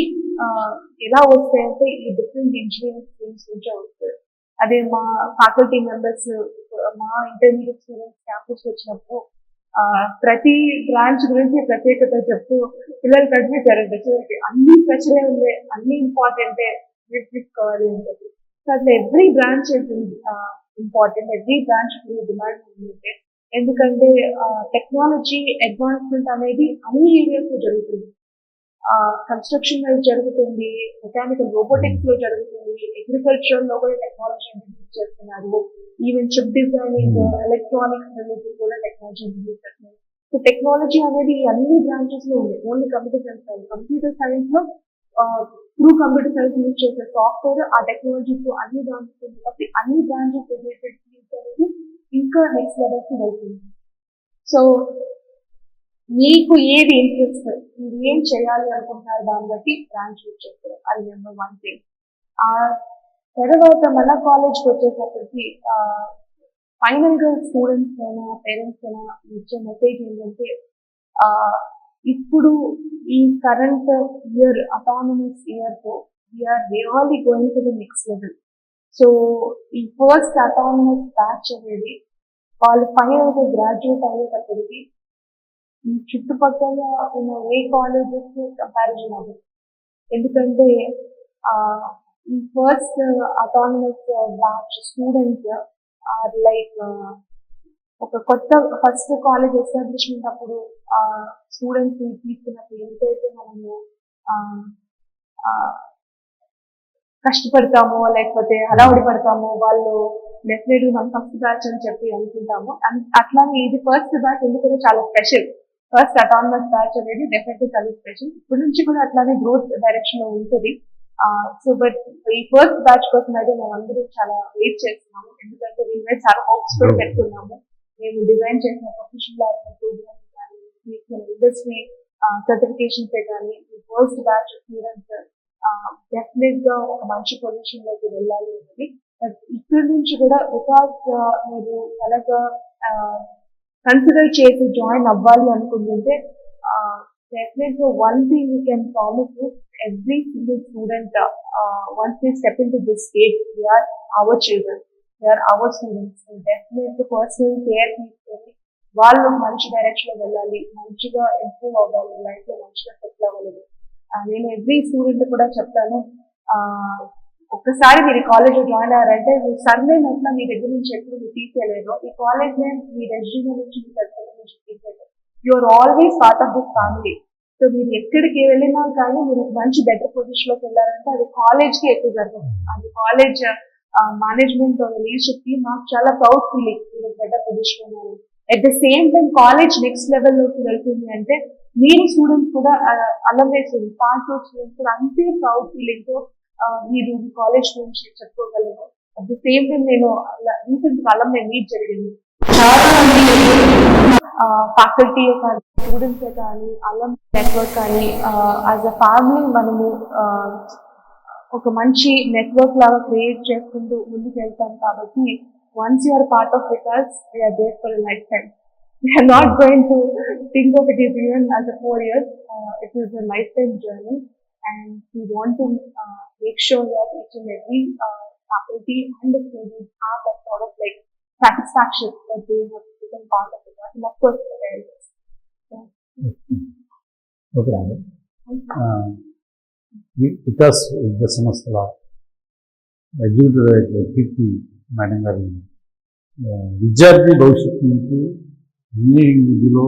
ఎలా వస్తాయంటే ఈ డిఫరెంట్ ఇంజనీరింగ్ స్ట్రీమ్స్ నుంచే వస్తాయి. అదే మా ఫ్యాకల్టీ మెంబర్స్ మా ఇంటర్మీడియట్ స్టూడెంట్స్ క్యాంపస్ వచ్చినప్పుడు ప్రతి బ్రాంచ్ గురించి ప్రత్యేకత చెప్తూ పిల్లలు కనిపించారంటే చివరికి అన్ని స్పెషలే ఉన్నాయి, అన్ని ఇంపార్టెంటే తీసుకోవాలి ఉంటుంది. సో అట్లా every branch important, every branch demand ఉంటే, ఎందుకంటే టెక్నాలజీ అడ్వాన్స్మెంట్ అనేది అన్ని ఏరియాస్ లో జరుగుతుంది. కన్స్ట్రక్షన్ వైజ్ జరుగుతుంది, మెకానికల్ రోబోటిక్స్ లో జరుగుతుంది, అగ్రికల్చర్ లో కూడా టెక్నాలజీ ఇంట్రడ్యూస్ చేస్తున్నారు, even chip designing, electronics related కూడా టెక్నాలజీ ఇంట్రడ్యూస్ చేస్తున్నారు. సో టెక్నాలజీ అనేది అన్ని బ్రాంచెస్ లో ఉంది. ఓన్లీ కంప్యూటర్ సైన్స్ కాదు, కంప్యూటర్ సైన్స్ లో త్రూ కంప్యూటర్ సైన్స్ యూజ్ చేసే సాఫ్ట్వేర్ ఆ టెక్నాలజీతో అన్ని బ్రాంచెస్ ఉంది కాబట్టి అన్ని బ్రాంచెస్ రిలేటెడ్ ఫీల్డ్స్ అనేది ఇంకా నెక్స్ట్ లెవెల్ కి వెళ్తుంది. సో మీకు ఏది ఇంట్రెస్ట్, మీరు ఏం చేయాలి అనుకుంటున్నారు దాన్ని బట్టి బ్రాంచ్ యూజ్ చేస్తారు. అది నెంబర్ 1 థింగ్. ఆ తర్వాత మన కాలేజ్కి వచ్చేటప్పటికి ఫైనల్ గా స్టూడెంట్స్ అయినా పేరెంట్స్ అయినా ఇచ్చే మెసేజ్ ఏంటంటే ఇప్పుడు ఈ కరెంట్ ఇయర్ అటానమస్ ఇయర్ తో we are really going to the next level. So ఈ ఫస్ట్ అటానమస్ బ్యాచ్ అనేది వాళ్ళు ఫైనల్ గా గ్రాడ్యుయేట్ అయ్యేటప్పటికి ఈ చుట్టుపక్కల ఉన్న ఏ కాలేజెస్ కంపారిజన్ అవ్వదు. ఎందుకంటే ఈ first autonomous batch students are like ఒక కొత్త ఫస్ట్ కాలేజ్ ఎస్టాబ్లిష్మెంట్ అప్పుడు స్టూడెంట్స్ తీసుకున్నప్పుడు ఎంతైతే మనము కష్టపడతామో లేకపోతే హడావుడి పడతామో వాళ్ళు డెఫినెట్లీ మన ఫస్ట్ బ్యాచ్ అని చెప్పి అనుకుంటాము. అట్లానే ఇది ఫస్ట్ బ్యాచ్ ఎందుకంటే చాలా స్పెషల్. ఫస్ట్ అటానమస్ బ్యాచ్ అనేది డెఫినెట్లీ చాలా స్పెషల్. ఇప్పటి నుంచి కూడా అట్లానే గ్రోత్ డైరెక్షన్ లో ఉంటుంది. సో బట్ ఈ ఫస్ట్ బ్యాచ్ కోసం అయితే మేము అందరూ చాలా వెయిట్ చేస్తున్నాము. ఎందుకంటే దీని మీద చాలా హోప్స్ కూడా పెట్టుకున్నాము. మేము డిజైన్ చేసిన ప్రొఫెషనల్ ప్రోగ్రామ్స్ కానీ ఇండస్ట్రీ సర్టిఫికేషన్స్ కానీ ఈ ఫస్ట్ బ్యాచ్ స్టూడెంట్స్ డెఫినెట్ గా ఒక మంచి పొజిషన్ లోకి వెళ్ళాలి అనేది. బట్ ఇక్కడి నుంచి కూడా బికాస్ మీరు కనుక కన్సిడర్ చేసి జాయిన్ అవ్వాలి అనుకుంటుంటే డెఫినెట్ గా one thing you can promise every single student once they step into this stage they are our children, they are our students. So definitely personal care తీసుకొని వాళ్ళు మంచి డైరెక్షన్ లో వెళ్ళాలి, మంచిగా ఇంప్రూవ్ అవ్వాలి, లైఫ్ లో మంచిగా సెటిల్ అవ్వాలి. నేను ఎవ్రీ స్టూడెంట్ కూడా చెప్తాను, ఒక్కసారి మీరు కాలేజ్ లో జాయిన్ అయ్యారంటే మీ సర్నేమ్ అట్లా మీ దగ్గర నుంచి ఎప్పుడు మీరు తీసేయలేదు, ఈ కాలేజ్ నేమ్ మీ రెజ్యూమే నుంచి మీ సర్నేమ్ నుంచి తీసేయలేదు. You are always part of this family. So మీరు ఎక్కడికి వెళ్ళినా కానీ మీరు మంచి బెటర్ పొజిషన్ లోకి వెళ్ళారంటే అది కాలేజ్ కి ఎక్కువ జరుగుతుంది. అది కాలేజ్ మేనేజ్మెంట్ లీడర్షిప్ కి మాకు చాలా ప్రౌడ్ ఫీలింగ్ మీరు బెటర్ పొజిషన్ ఉన్నారు. At the same time college next level లోకి వెళ్తుంది అంటే మీరు స్టూడెంట్స్ కూడా alumni students pass out students కూడా అంతే ప్రౌడ్ ఫీలింగ్ తో మీరు కాలేజ్ గురించి చెప్పుకోగలరు. అట్ ద సేమ్ టైం నేను రీసెంట్ గా అలమ్నై మీట్ జరిగింది. చాలా మంది ఫ్యాకల్టీ కానీ స్టూడెంట్స్ కానీ అలమ్ నెట్వర్క్ కానీ యాజ్ అ ఫ్యామిలీ మనము ఒక మంచి నెట్వర్క్ లాగా క్రియేట్ చేసుకుంటూ ముందుకు వెళ్తాం. కాబట్టి once you are part of with us we are there for a lifetime. We are not going to think of it as even as a 4 years. It is a lifetime journey and we want to make sure that each and every faculty and the students have that sort of like satisfaction that they have become part of it. And of course the parents.
Okay అండి. వికాస్ విద్యా సంస్థల executive director కీర్తి madam గారు విద్యార్థి భవిష్యత్తు నుంచి engineering విద్యలో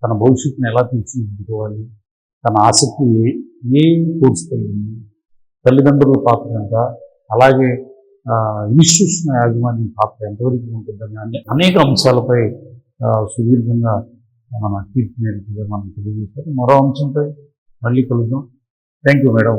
తన భవిష్యత్తును ఎలా తీర్చిదిద్దుకోవాలి, తన ఆసక్తి ఏ కోర్సు తగ్గింది, తల్లిదండ్రుల పాత్ర ఎంత, అలాగే ఇన్స్టిట్యూషన్ యాజమాన్యం పాత్ర ఎంతవరకు ఉంటుందని అనేక అంశాలపై సుదీర్ఘంగా మన కీర్తి మేడం మనం తెలియజేశారు. మరో అంశంపై మళ్ళీ కలుద్దాం. Thank you madam.